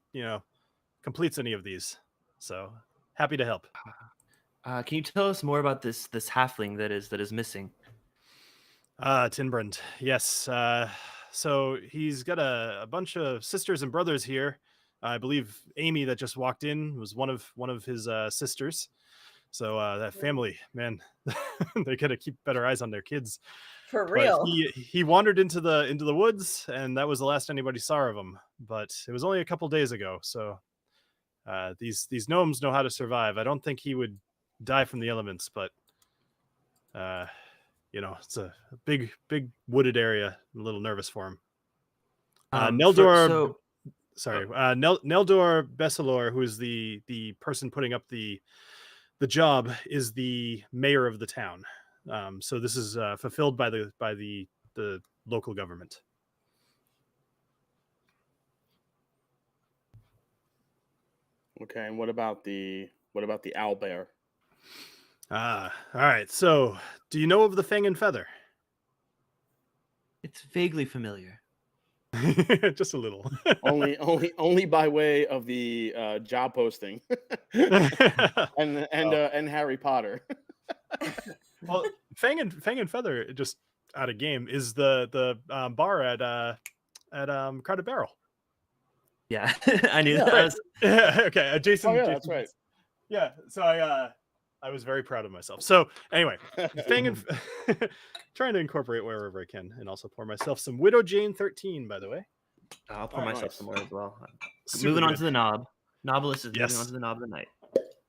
completes any of these. So happy to help." Can you tell us more about this halfling that is missing? Tinbrand. Yes. So he's got a bunch of sisters and brothers here. I believe Amy that just walked in was one of his sisters. So that family, man, they gotta keep better eyes on their kids. For But real. he wandered into the woods, and that was the last anybody saw of him. But it was only a couple days ago, so these gnomes know how to survive. I don't think he would die from the elements, but it's a big wooded area. I'm a little nervous for him. Neldor, Neldor Bessalor, who is the person putting up the job, is the mayor of the town. So this is fulfilled by the local government. Okay, and what about the owlbear? All right. So, do you know of the Fang and Feather? It's vaguely familiar. Just a little. only by way of the job posting and Harry Potter. Well, Fang and Feather, just out of game, is the bar at Crowded Barrel. Yeah, I knew that. Right. Okay, Jason. Oh yeah, Jason, that's right. Yeah, so I was very proud of myself. So anyway, Fang and trying to incorporate wherever I can, and also pour myself some Widow Jane 13, by the way. I'll pour myself some more as well. Super moving on good. to the knob. Knobolas is Yes. moving on to the knob of the night.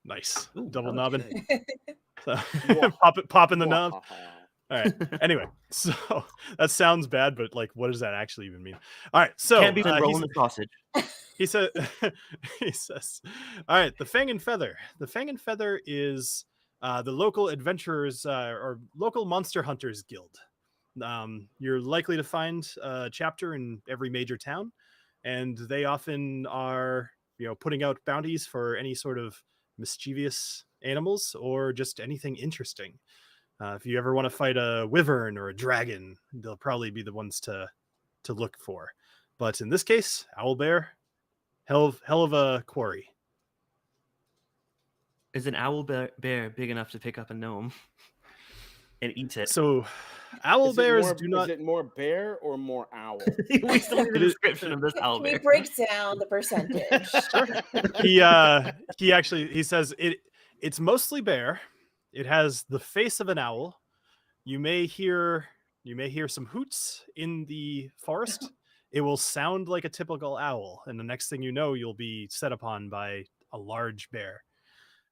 Nice. Ooh, Double that looks knobbing. good. So, pop in the knob. All right. Anyway, so that sounds bad, but like, what does that actually even mean? All right. So Can't be rolling the sausage. he says, all right, the Fang and Feather. The Fang and Feather is the local adventurers or local monster hunters guild. You're likely to find a chapter in every major town, and they often are, putting out bounties for any sort of mischievous animals or just anything interesting. If you ever want to fight a wyvern or a dragon, they'll probably be the ones to look for. But in this case, owlbear, hell of a quarry. Is an owl bear big enough to pick up a gnome and eat it? So owlbears do not. Is it more bear or more owl? We still need a description of this owl Can we bear. break down the percentage? He says it's mostly bear. It has the face of an owl. You may hear some hoots in the forest. It will sound like a typical owl, and the next thing you know, you'll be set upon by a large bear.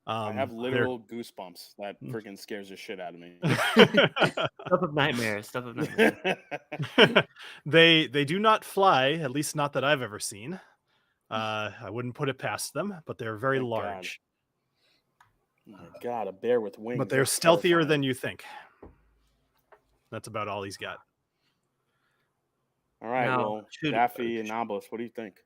I have literal goosebumps. That freaking scares the shit out of me. Stuff of nightmares. They do not fly, at least not that I've ever seen. I wouldn't put it past them, but they're very large. Oh my God, a bear with wings. But they're stealthier than you think. That's about all he's got. All right, well, Daffy and Knobolas, what do you think?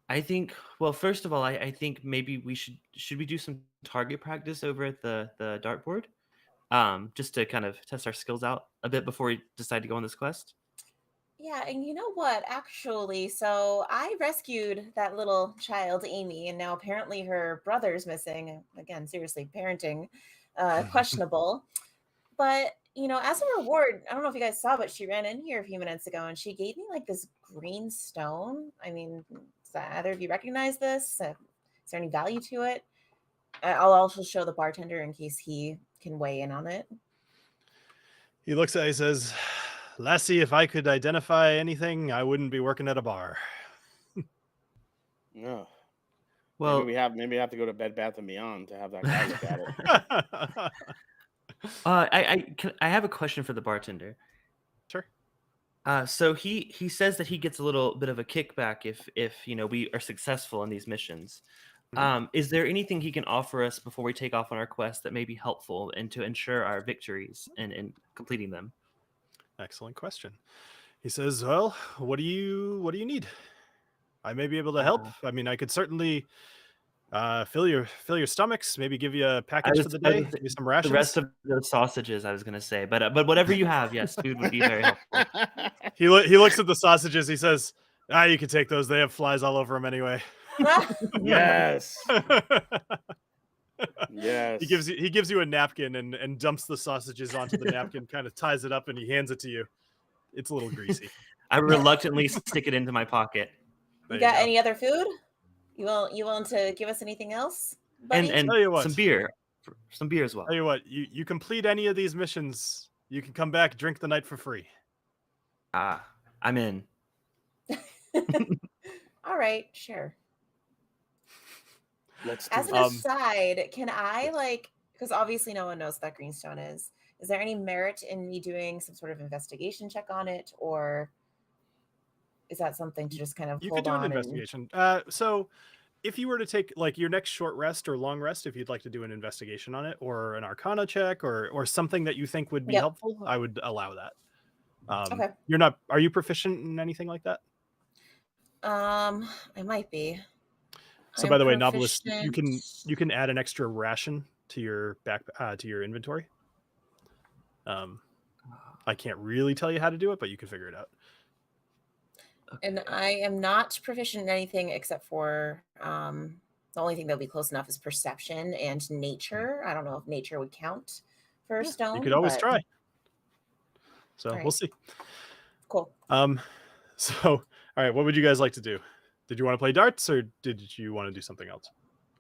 I think, well, first of all, I think maybe we should we do some target practice over at the dartboard, just to kind of test our skills out a bit before we decide to go on this quest. Yeah, and you know what? Actually, so I rescued that little child, Amy, and now apparently her brother's missing. Again, seriously, parenting, questionable. But, as a reward, I don't know if you guys saw, but she ran in here a few minutes ago and she gave me like this green stone. I mean, does either of you recognize this? Is there any value to it? I'll also show the bartender in case he can weigh in on it. He looks at it, he says, "Lassie, if I could identify anything, I wouldn't be working at a bar." No. Well, maybe we have to go to Bed Bath and Beyond to have that guy look at it. I have a question for the bartender. Sure. So he says that he gets a little bit of a kickback if we are successful in these missions. Mm-hmm. Is there anything he can offer us before we take off on our quest that may be helpful and to ensure our victories and completing them? Excellent question. He says, "Well, what do you need? I may be able to help. I mean, I could certainly fill your stomachs. Maybe give you a package for the day. Give you some rations. The rest of the sausages, I was going to say, but whatever you have, yes, food would be very helpful." He looks at the sausages. He says, "You can take those. They have flies all over them anyway." Yes. Yes. He gives you a napkin and dumps the sausages onto the napkin, kind of ties it up, and he hands it to you. It's a little greasy. I reluctantly stick it into my pocket. You got any other food? You willing to give us anything else, And buddy? and Tell you what. some beer as well. Tell you what, you complete any of these missions, you can come back, drink the night for free. I'm in. All right, sure. Let's do As an this. aside, can I because obviously no one knows what that greenstone is. Is there any merit in me doing some sort of investigation check on it, or is that something to just kind of You hold could do an on investigation. So if you were to take like your next short rest or long rest, if you'd like to do an investigation on it or an arcana check or something that you think would be Yep. helpful, I would allow that. Okay. Are you proficient in anything like that? I might be. So by the way, Knobolas, you can add an extra ration to your to your inventory. I can't really tell you how to do it, but you can figure it out. And I am not proficient in anything except for the only thing that'll be close enough is perception and nature. I don't know if nature would count for a stone. You could always but... try. So All right. we'll see. Cool. So all right, what would you guys like to do? Did you want to play darts or did you want to do something else?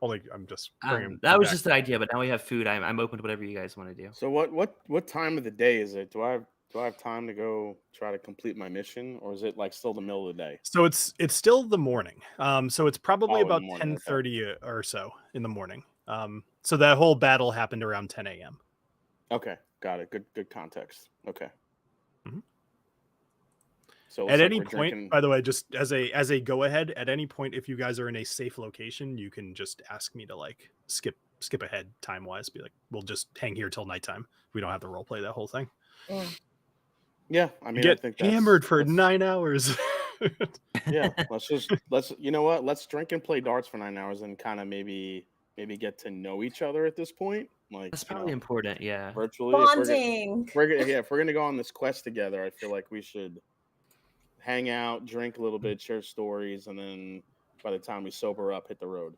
Only I'm just bringing that was just an idea, but now we have food. I'm open to whatever you guys want to do. So what time of the day is it? Do I have time to go try to complete my mission, or is it like still the middle of the day? So it's still the morning. So it's probably about in the morning, 10:30 or so in the morning. So that whole battle happened around 10 a.m. Okay, got it. Good context. Okay. Mhm. So At any point, by the way, just as a go ahead, at any point, if you guys are in a safe location, you can just ask me to like skip ahead time wise. Be like, we'll just hang here till nighttime. We don't have to role play that whole thing. Yeah, I mean, You get I think hammered for 9 hours. Yeah, let's you know what? Let's drink and play darts for 9 hours and kind of maybe get to know each other at this point. Like That's probably important. Yeah. Virtually. Bonding. If we're gonna go on this quest together, I feel like we should hang out, drink a little bit, share stories, and then by the time we sober up, hit the road.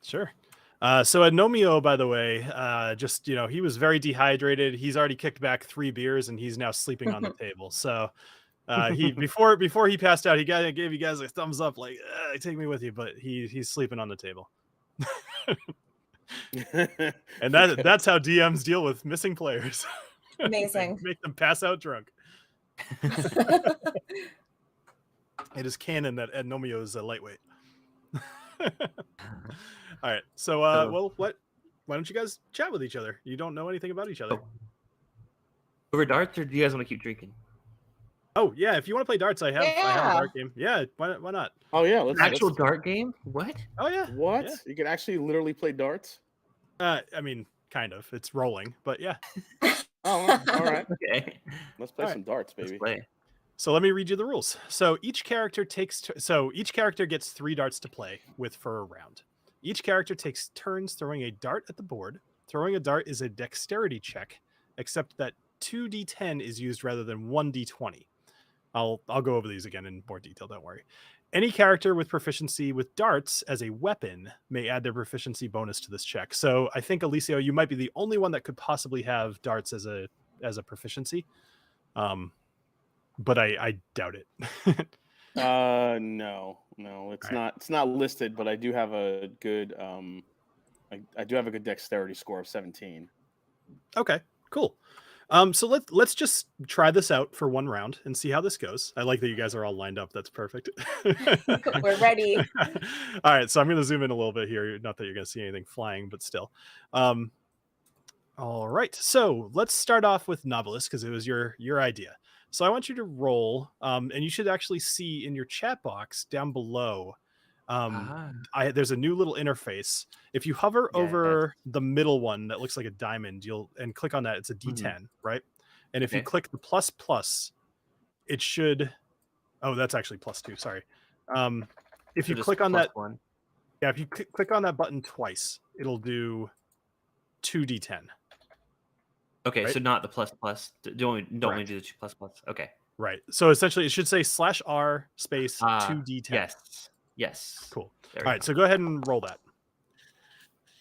Sure. So Agnomeio, by the way, just he was very dehydrated. He's already kicked back 3 beers and he's now sleeping on the table. So he before he passed out, he gave you guys a thumbs up, like take me with you, but he's sleeping on the table. And that's how DMs deal with missing players. Amazing. Make them pass out drunk. It is canon that Agnomeio is a lightweight. All right, so well, why don't you guys chat with each other? You don't know anything about each other. Over darts, or do you guys want to keep drinking? Oh yeah, if you want to play darts, I have a dart game. Yeah, why not? Oh yeah, let's Actual dart game? What? Oh yeah. What? Yeah. You can actually literally play darts? I mean, kind of. It's rolling, but yeah. Oh, all right. Okay. Let's play some darts, baby. Let's play. So let me read you the rules. So each character gets 3 darts to play with for a round. Each character takes turns throwing a dart at the board. Throwing a dart is a dexterity check, except that 2d10 is used rather than 1d20. I'll go over these again in more detail, don't worry. Any character with proficiency with darts as a weapon may add their proficiency bonus to this check. So I think, Alessio, you might be the only one that could possibly have darts as a proficiency. But I doubt it. No, it's not. It's not listed, but I do have a good I do have a good dexterity score of 17. Okay, cool. So let's just try this out for one round and see how this goes. I like that you guys are all lined up. That's perfect. We're ready. All right, so I'm going to zoom in a little bit here. Not that you're going to see anything flying, but still. All right, so let's start off with Knobolas because it was your idea. So I want you to roll, and you should actually see in your chat box down below. There's a new little interface. If you hover over the middle one that looks like a diamond, and click on that. It's a D10, right? And if you click the plus, it should. Oh, that's actually +2. Sorry. If you click on that one. Yeah, if you click on that button twice, it'll do 2d10. Okay, right? so not the plus. Don't only do the plus. Okay. Right. So essentially, it should say /R space 2d10. Yes. Cool. All right. So go ahead and roll that.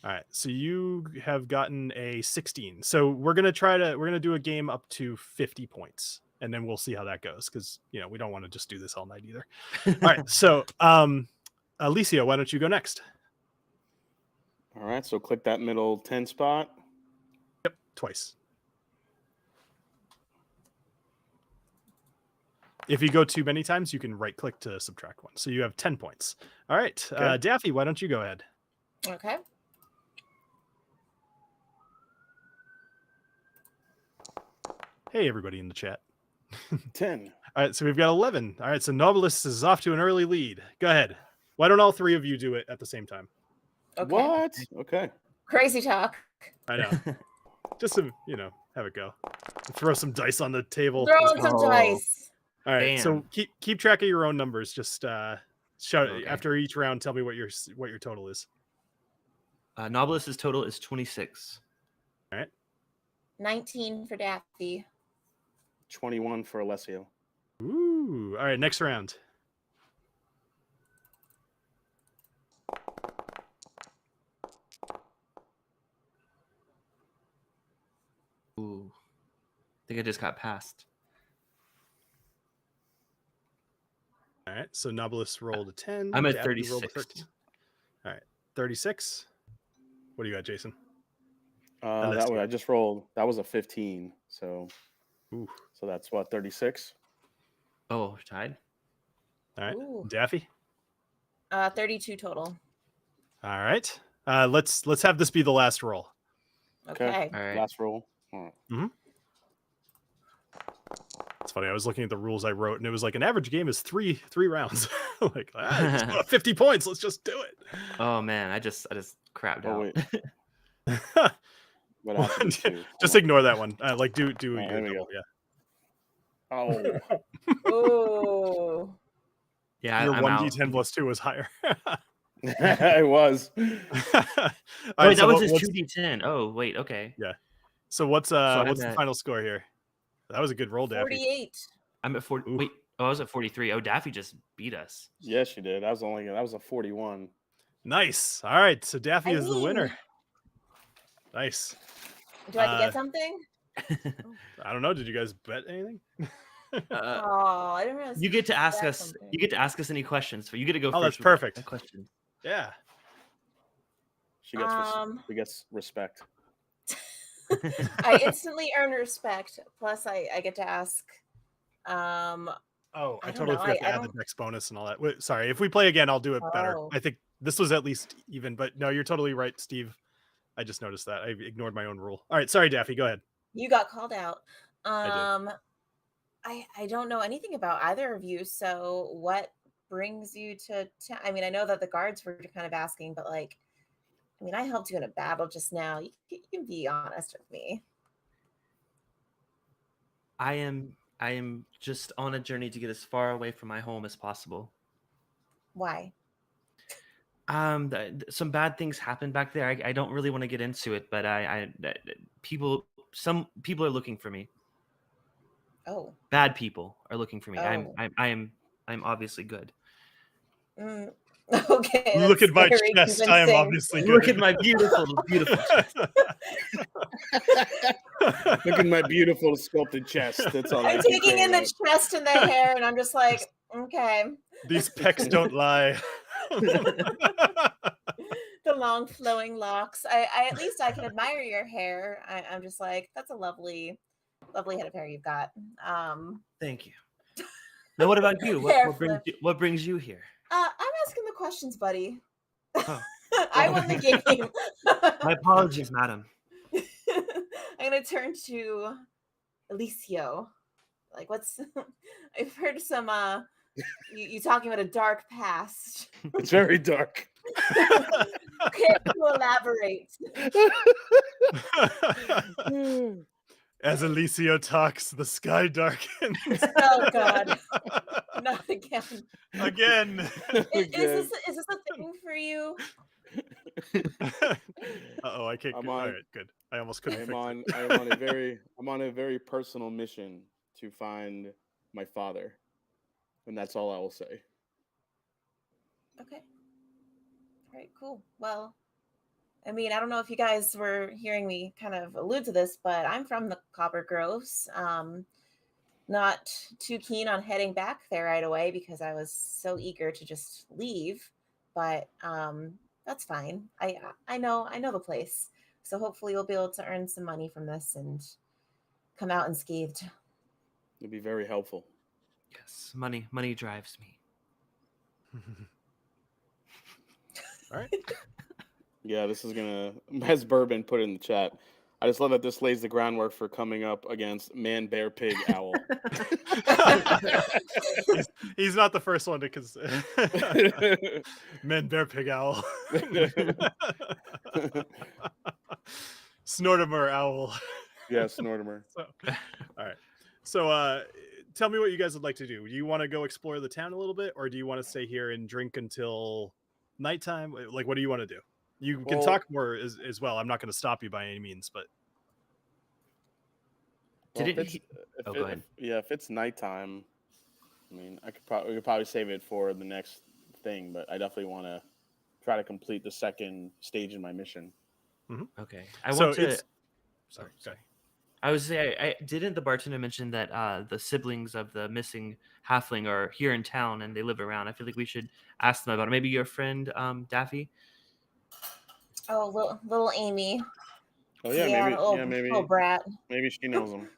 All right. So you have gotten a 16. So we're gonna do a game up to 50 points, and then we'll see how that goes because we don't want to just do this all night either. All right. So Alessio, why don't you go next? All right, so click that middle 10 spot. Twice. If you go too many times, you can right click to subtract 1. So you have 10 points. All right. Okay. Daffy, why don't you go ahead? Okay. Hey, everybody in the chat. 10. All right, so we've got 11. All right, so Knobolas is off to an early lead. Go ahead. Why don't all three of you do it at the same time? Okay. What? Okay. Crazy talk. I know. Just to, have it go. Throw some dice on the table. Throwing some dice. All right, so Bam. keep track of your own numbers. Just shout Okay. after each round. Tell me what your total is. Knobolas' total is 26. All right. 19 for Daffy. 21 for Alessio. Ooh. All right, next round. Ooh. I think I just got passed. All right, so Knobolas rolled a 10. I'm at Daffy rolled a 36. 13. All right, 36. What do you got, Jason? That way I just rolled. That was a 15. So, Ooh. so that's what, 36? Oh, tied. All right, Ooh. Daffy. 32 total. All right, let's have this be the last roll. Okay. All right. Last roll. All right. It's funny. I was looking at the rules I wrote, and it was like an average game is three rounds. Like, just put up 50 points. Let's just do it. Oh man, I just crapped Oh, out. wait. What happened to Just ignore that one. Like do your there we double. go. Yeah. Oh. Ooh. Yeah, Your I'm 1d10 out. plus 2 was higher. It was. All Wait, right, that was what's- his 2d10. Oh, wait, okay. Yeah. So what's I'm the at- final score here? That was a good roll, Daffy. 48. I'm at 40. Ooh. Wait, I was at 43. Oh, Daffy just beat us. Yes, you did. That was a 41. Nice. All right, so Daffy is the win. winner. Nice. Do I have to get something? I don't know. Did you guys bet anything? Oh, I didn't realize. You get to ask that's us. something. You get to ask us any questions. So you get to go Oh, first. that's perfect. A question. Yeah. She gets respect. I instantly earn respect. Plus, I get to ask. Oh, I I don't totally know, forgot to I add the don't- dex bonus and all that. Wait, sorry, if we play again, I'll do it better. Oh. I think this was at least even, but no, you're totally right, Steve. I just noticed that. I ignored my own rule. All right, sorry, Daffy, go ahead. You got called out. I I don't know anything about either of you. So what brings you to I mean, I know that the guards were kind of asking, but like, I mean, I helped you in a battle just now. You can be honest with me. I am just on a journey to get as far away from my home as possible. Why? Some bad things happened back there. I don't really want to get into it, but some people are looking for me. Oh. Bad people are looking for me. Oh. I'm obviously good. Okay. Look that's at my very chest. I am convincing. obviously good. Look at my beautiful chest. Look at my beautiful sculpted chest. That's all I I'm can taking say in about the chest and the hair, and I'm just like, okay. These pecs don't lie. The long flowing locks. I at least I can admire your hair. I'm just like, that's a lovely head of hair you've got. Thank you. Now, what about you? Hair What brings you here? I'm asking the questions, buddy. Oh. I won the game. My apologies, madam. I'm gonna turn to Alessio. Like, what's I've heard some you talking about a dark past. It's very dark. Care to elaborate? As Alessio talks, the sky darkens. Oh God, not again. Again. Is this a thing for you? Uh-oh, I can't. I'm All on- right, good. I almost couldn't fix I'm it. on a very personal mission to find my father. And that's all I will say. Okay. All right, cool. Well, I mean, I don't know if you guys were hearing me kind of allude to this, but I'm from the Copper Groves. Not too keen on heading back there right away because I was so eager to just leave. but that's fine. I know the place, so hopefully we'll be able to earn some money from this and come out unscathed. It'd be very helpful. Yes, money drives me. All right. Yeah, this is gonna, as Bourbon put in the chat. I just love that this lays the groundwork for coming up against Man, Bear, Pig, Owl. he's not the first one to consider. Men, bear, pig, owl. Snortimer owl. Yeah, Snortimer. So, all right. So tell me what you guys would like to do. Do you want to go explore the town a little bit, or do you want to stay here and drink until nighttime? Like, what do you want to do? You can talk more as well. I'm not going to stop you by any means, but Well, Didn't go ahead. if it's nighttime, I mean, we could probably save it for the next thing, but I definitely want to try to complete the second stage in my mission. Okay. Sorry. I was say, didn't the bartender mention that the siblings of the missing halfling are here in town and they live around? I feel like we should ask them about it. Maybe your friend Daffy. Oh, little Amy. Oh yeah, maybe little brat. Maybe she knows them.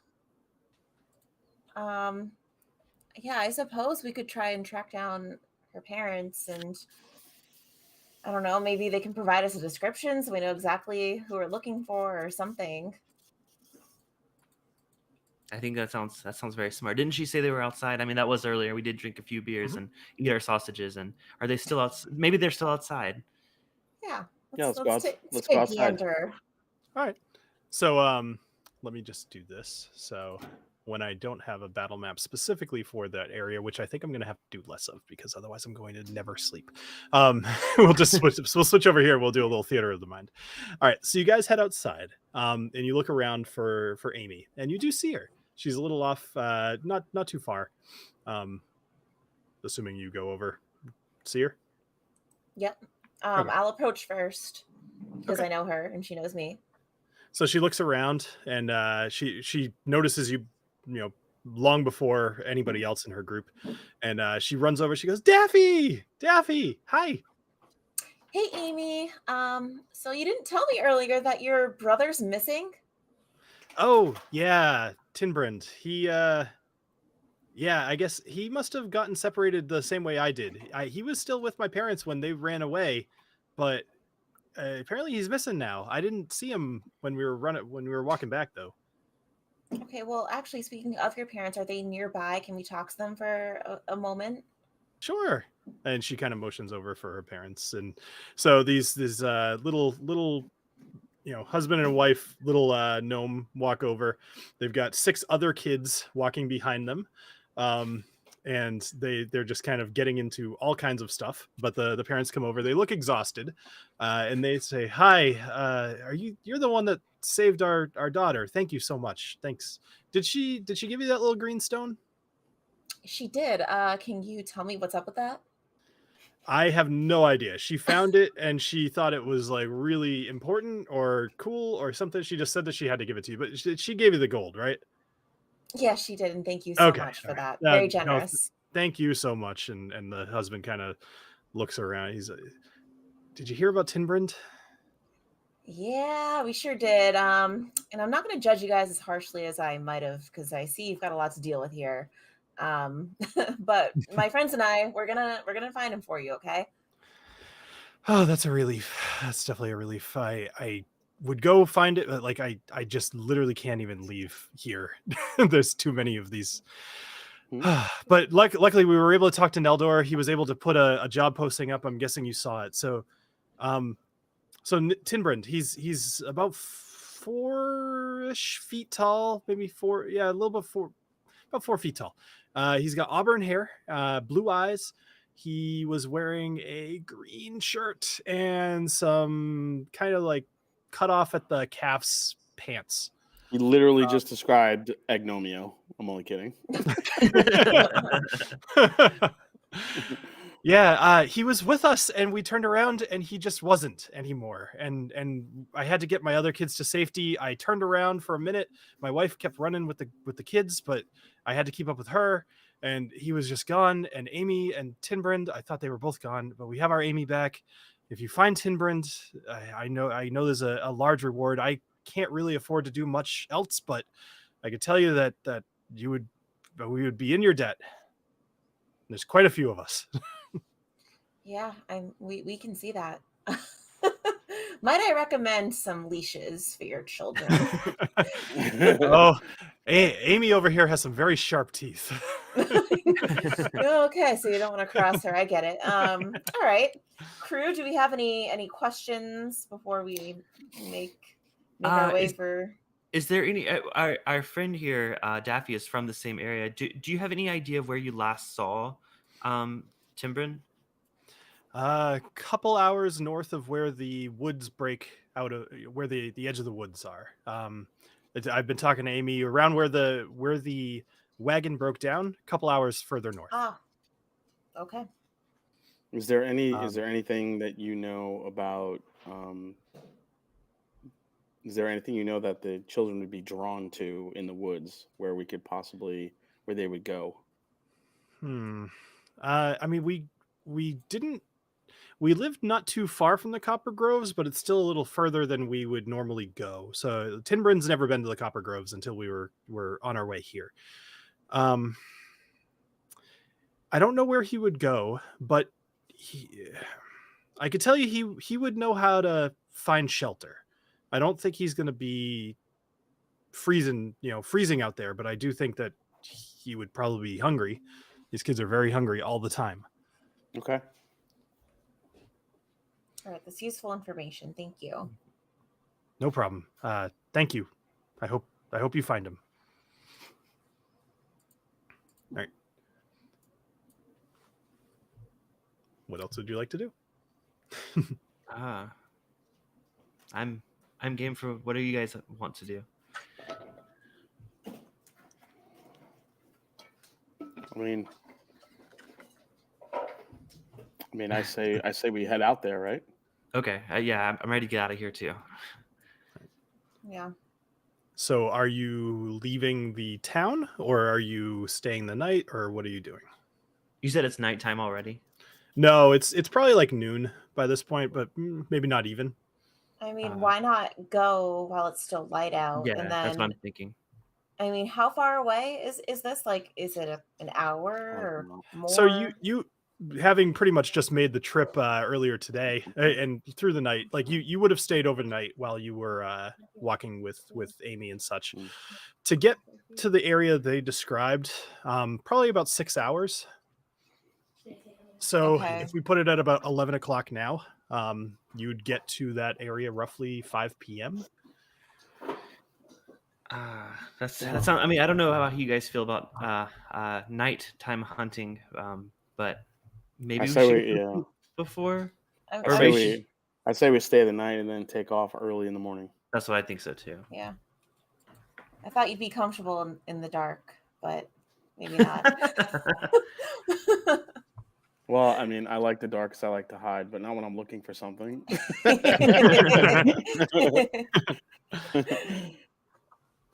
Yeah, I suppose we could try and track down her parents, and I don't know, maybe they can provide us a description so we know exactly who we're looking for or something. I think that sounds very smart. Didn't she say they were outside? I mean, that was earlier. We did drink a few beers and eat our sausages. And are they still out? Maybe they're still outside. Yeah. Let's Let's go take a outside. gander. All right. So let me just do this. So when I don't have a battle map specifically for that area, which I think I'm going to have to do less of because otherwise I'm going to never sleep. We'll just switch over here. We'll do a little theater of the mind. All right. So you guys head outside and you look around for Amy, and you do see her. She's a little off, not too far. Assuming you go over, see her. Yep. Okay. I'll approach first because Okay. I know her and she knows me. So she looks around and she notices you long before anybody else in her group, and she runs over. She goes, Daffy, hi. Hey, Amy. So you didn't tell me earlier that your brother's missing? Oh yeah, Tinbrand. He I guess he must have gotten separated the same way I did. He was still with my parents when they ran away, but apparently he's missing now. I didn't see him when we were walking back though. Okay, well, actually, speaking of your parents, are they nearby? Can we talk to them for a moment? Sure. And she kind of motions over for her parents, and so these little husband and wife, little gnome walk over. They've got 6 other kids walking behind them. And they're just kind of getting into all kinds of stuff, but the parents come over. They look exhausted, and they say, hi, you're the one that saved our daughter. Thank you so much. Thanks. Did she give you that little green stone? She did. Can you tell me what's up with that? I have no idea. She found it and she thought it was like really important or cool or something. She just said that she had to give it to you, but she gave you the gold, right? Yeah, she did, and thank you so much for that. Very generous. Thank you so much. And the husband kind of looks around. He's like, did you hear about Tinbrand? Yeah, we sure did. And I'm not going to judge you guys as harshly as I might have, because I see you've got a lot to deal with here. But my friends and I, we're gonna find him for you, okay? Oh, that's a relief. That's definitely a relief. I would go find it, but like I just literally can't even leave here. There's too many of these. But luckily we were able to talk to Neldor. He was able to put a job posting up. I'm guessing you saw it. So Tinbrand, he's about 4-ish feet tall, maybe 4, a little bit about 4 feet tall. He's got auburn hair, blue eyes. He was wearing a green shirt and some kind of like cut off at the calves pants. He literally just described Agnomeio. I'm only kidding. Yeah, he was with us, and we turned around, and he just wasn't anymore. And I had to get my other kids to safety. I turned around for a minute. My wife kept running with the kids, but I had to keep up with her. And he was just gone. And Amy and Tinbrand, I thought they were both gone, but we have our Amy back. If you find Tinbrand, I know there's a large reward. I can't really afford to do much else, but I could tell you that we would be in your debt. There's quite a few of us. Yeah, we can see that. Might I recommend some leashes for your children? Oh, Amy over here has some very sharp teeth. Okay, so you don't want to cross her. I get it. All right, crew. Do we have any questions before we make our way for? Is there any our friend here, Daffy, is from the same area. Do you have any idea of where you last saw Timbrin? A couple hours north of where the woods break out of where the edge of the woods are. I've been talking to Amy around where the wagon broke down. A couple hours further north. Ah, okay. Is there anything that you know about? Is there anything you know that the children would be drawn to in the woods where they would go? I mean, we lived not too far from the Copper Groves, but it's still a little further than we would normally go. So Tinbrand's never been to the Copper Groves until we were on our way here. I don't know where he would go, but I could tell you he would know how to find shelter. I don't think he's going to be freezing out there, but I do think that he would probably be hungry. These kids are very hungry all the time. Okay. All right, that's useful information. Thank you. No problem. Thank you. I hope you find him. All right. What else would you like to do? I'm game for whatever you guys want to do. I mean, I say we head out there, right? Okay. Yeah, I'm ready to get out of here too. Yeah. So are you leaving the town, or are you staying the night, or what are you doing? You said it's nighttime already? No, it's probably like noon by this point, but maybe not even. I mean, why not go while it's still light out? Yeah, and then, that's what I'm thinking. I mean, how far away is this? Like, is it an hour or more? So you having pretty much just made the trip earlier today and through the night, like you would have stayed overnight while you were walking with Amy and such. To get to the area they described, probably about 6 hours. So if we put it at about 11 o'clock now, you'd get to that area roughly 5 p.m. That sounds. I mean, I don't know how you guys feel about nighttime hunting, but maybe we should before. I say we stay the night and then take off early in the morning. That's what I think so too. Yeah. I thought you'd be comfortable in the dark, but maybe not. Well, I mean, I like the dark because I like to hide, but not when I'm looking for something.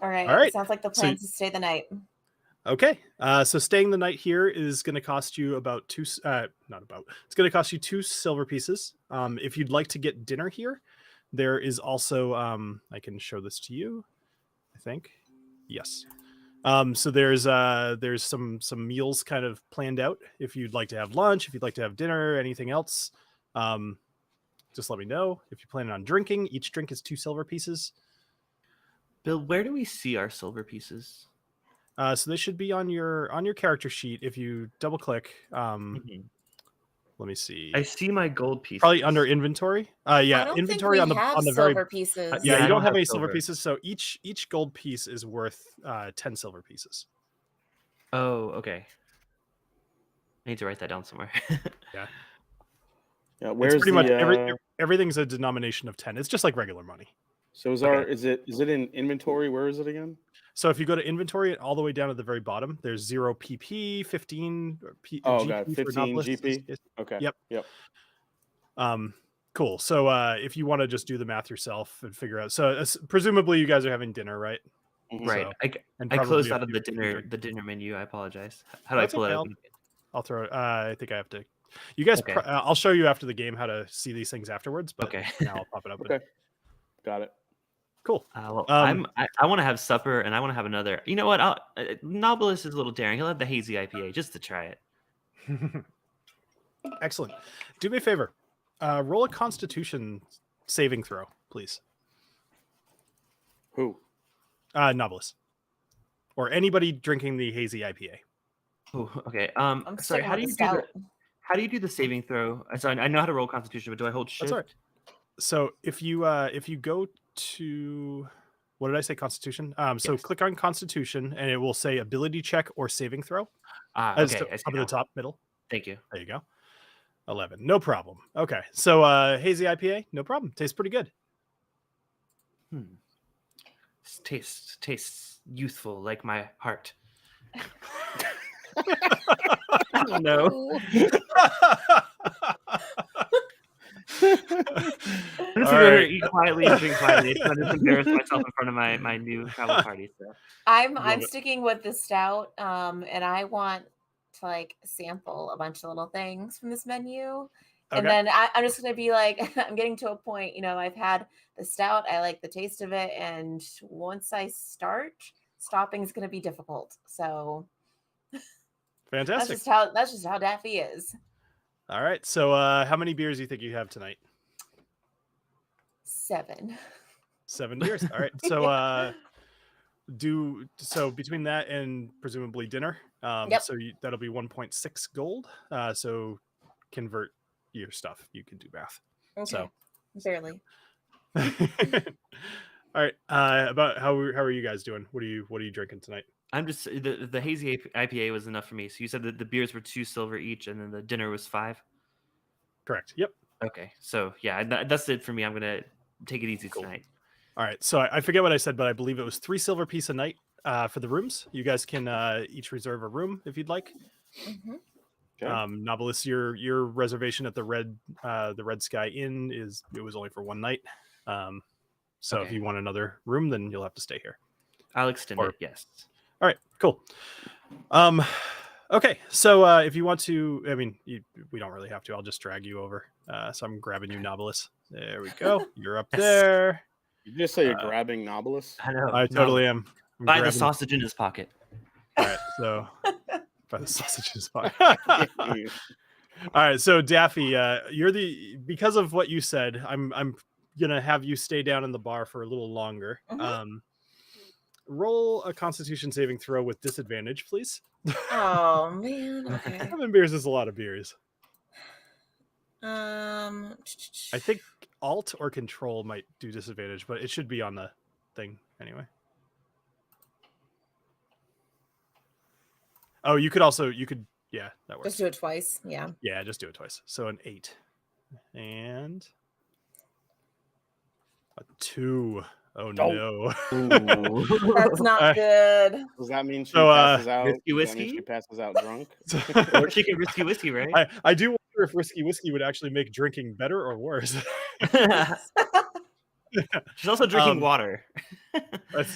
All right. Sounds like the plan is to stay the night. Okay. So staying the night here is going to cost you it's going to cost you 2 silver pieces. If you'd like to get dinner here, there is also, I can show this to you, I think. Yes. So there's some meals kind of planned out. If you'd like to have lunch, if you'd like to have dinner, anything else, just let me know. If you're planning on drinking, each drink is 2 silver pieces. Bill, where do we see our silver pieces? So they should be on your character sheet. If you double click, let me see. I see my gold pieces. Probably under inventory. Yeah, inventory on the very silver pieces. Yeah, you don't have any silver pieces. So each gold piece is worth 10 silver pieces. Oh, okay. I need to write that down somewhere. Yeah. Yeah. Where's pretty much everything's a denomination of 10. It's just like regular money. So is it in inventory? Where is it again? So if you go to inventory all the way down at the very bottom, there's 0 PP, 15 GP 15 GP. Okay. Okay. Yep. Cool. So if you want to just do the math yourself and figure out, so presumably you guys are having dinner, right? Mhm. Right. So, and I probably closed a out of few the dinner menu. I apologize. How do I That's pull it okay. up? I'll throw it. I think I have to. You guys, Okay. I'll show you after the game how to see these things afterwards. But Okay. for now I'll pop it up. Okay. Got it. Cool. Well, I want to have supper and I want to have another. You know what? Knobolas is a little daring. He'll have the hazy IPA just to try it. Excellent. Do me a favor. Roll a Constitution saving throw, please. Who? Knobolas. Or anybody drinking the hazy IPA. Oh, okay. I'm Sorry. sticking How do with you the do stout. how do you do the saving throw? So I know how to roll Constitution, but do I hold shift? That's all right. So if you go to, what did I say? Constitution. So Yes. click on Constitution and it will say ability check or saving throw. Okay. I see Up in now. the top middle. Thank you. There you go. 11. No problem. Okay. So hazy IPA, no problem. Tastes pretty good. Tastes youthful like my heart. I don't know. I'm just going to eat quietly and drink quietly. So I just embarrass myself in front of my new travel party. So I'm sticking with the stout, and I want to like sample a bunch of little things from this menu. And Okay. then I'm just gonna be like, I'm getting to a point, I've had the stout, I like the taste of it, and once I start, stopping is gonna be difficult. So Fantastic. that's just how Daffy is. All right. So how many beers do you think you have tonight? 7. 7 beers. All right. So so between that and presumably dinner, Yep. so that'll be 1.6 gold. So convert your stuff. You can do math. Okay. So barely. all right. About how are you guys doing? What are you drinking tonight? I'm just the hazy IPA was enough for me. So you said that the beers were 2 silver each, and then the dinner was 5. Correct. Yep. Okay. So yeah, that's it for me. I'm gonna take it easy tonight. All right. So I forget what I said, but I believe it was 3 silver piece a night for the rooms. You guys can each reserve a room if you'd like. Mm-hmm. Okay. Knobolas, your reservation at the Red Sky Inn it was only for 1 night. So if Okay. you want another room, then you'll have to stay here. I'll extend it. Yes. All right. Cool. Okay. So if you want to, I mean, we don't really have to. I'll just drag you over. So I'm grabbing you, Knobolas. There we go. You're up Yes. there. You just say you're grabbing Knobolas? I know. I totally am. I'm By the grabbing- sausage in his pocket. All right. So by the sausages pocket. All right. So Daffy, because of what you said, I'm gonna have you stay down in the bar for a little longer. Mhm. Roll a Constitution saving throw with disadvantage, please. Oh man. Okay. 7 beers is a lot of beers. I I think Alt or Control might do disadvantage, but it should be on the thing anyway. Oh, yeah, that works. just do it twice. Yeah. Yeah, just do it twice. So an 8 and a 2. Oh no. That's not good. Does that mean she So, passes out? Risky Does that mean whiskey? she passes out drunk? Or she can risky whiskey, right? I do wonder if risky whiskey would actually make drinking better or worse. She's also drinking water. That's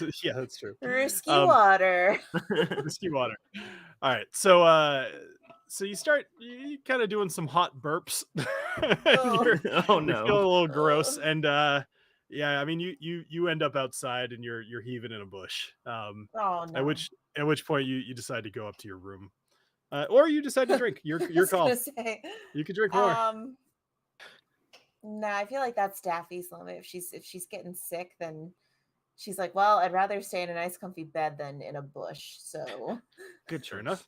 true. Risky water. Risky water. All right. So you start kind of doing some hot burps. Oh. You're Oh no. feeling a little gross, and yeah, I mean you end up outside and you're heaving in a bush. Oh no. At which point you decide to go up to your room, or you decide to drink. Your I was call. gonna say, You can drink more. No, I feel like that's Daffy's limit. If she's getting sick, then she's like, well, I'd rather stay in a nice comfy bed than in a bush. So Good, sure enough.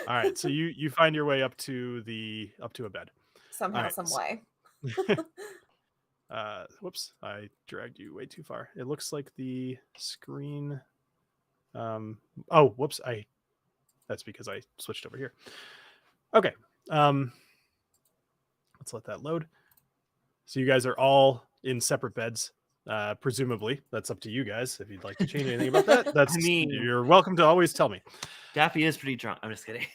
All right, so you find your way up to a bed. somehow, All right, some way. Whoops, I dragged you way too far. It looks like the screen. Oh, whoops, that's because I switched over here. Okay. Let's let that load. So you guys are all in separate beds. Presumably, that's up to you guys. If you'd like to change anything about that, that's you're welcome to always tell me. Daffy is pretty drunk. I'm just kidding.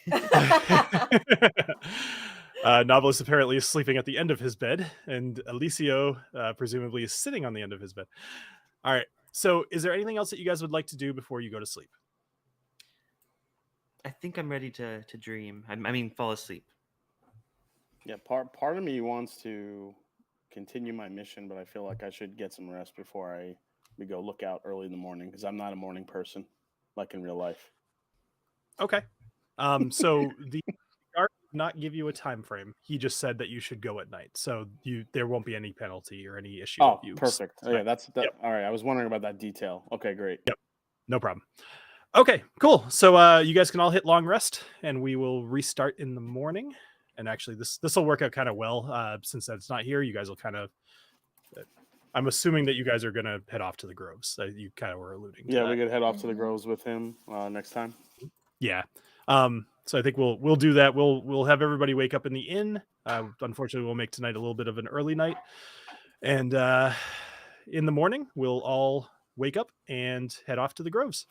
Knobolas apparently is sleeping at the end of his bed, and Alessio presumably is sitting on the end of his bed. All right. So, is there anything else that you guys would like to do before you go to sleep? I think I'm ready to dream. I mean, fall asleep. Yeah, part of me wants to continue my mission, but I feel like I should get some rest before we go look out early in the morning because I'm not a morning person, like in real life. Okay. So the guard did not give you a time frame. He just said that you should go at night, so there won't be any penalty or any issue. Oh, with you. perfect. Oh, yeah, that's that. Yep. All right, I was wondering about that detail. Okay, great. Yep. No problem. Okay, cool. So you guys can all hit long rest, and we will restart in the morning. And actually, this will work out kind of well since that's not here. You guys will kind of. I'm assuming that you guys are going to head off to the groves. You kind of were alluding to Yeah, that. we could head off to the groves with him next time. Yeah. So I think we'll do that. We'll have everybody wake up in the inn. Unfortunately, we'll make tonight a little bit of an early night, and in the morning we'll all wake up and head off to the groves.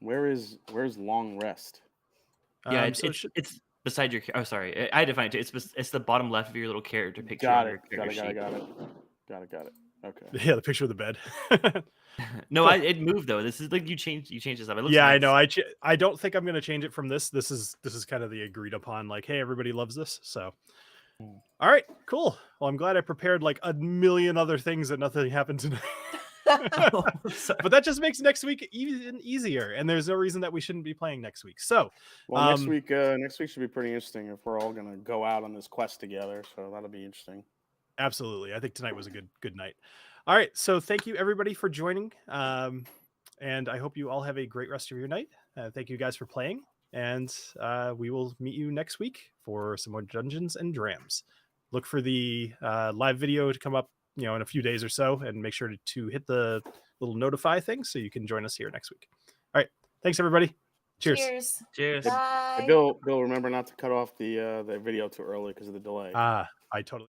Where's long rest? Yeah, So it's beside your. Oh, sorry, I had to find it. It's the bottom left of your little character picture. Got on it. your character sheet. Got it. Okay. yeah, the picture of the bed. No, it moved though. This is like you changed this up. It looks Yeah, nice. I know. I don't think I'm going to change it from this. This is kind of the agreed upon. Like, hey, everybody loves this. So, all right, cool. Well, I'm glad I prepared like a million other things that nothing happened tonight. Oh, sorry. But that just makes next week even easier, and there's no reason that we shouldn't be playing next week. So, Well, next week should be pretty interesting if we're all gonna go out on this quest together. So that'll be interesting. absolutely, I think tonight was a good night. All right, so thank you everybody for joining, and I hope you all have a great rest of your night. Thank you guys for playing, and we will meet you next week for some more Dungeons and Drams. Look for the live video to come up, in a few days or so, and make sure to hit the little notify thing so you can join us here next week. All right, thanks everybody. Cheers. Cheers. Bye. Bill, remember not to cut off the video too early because of the delay. I totally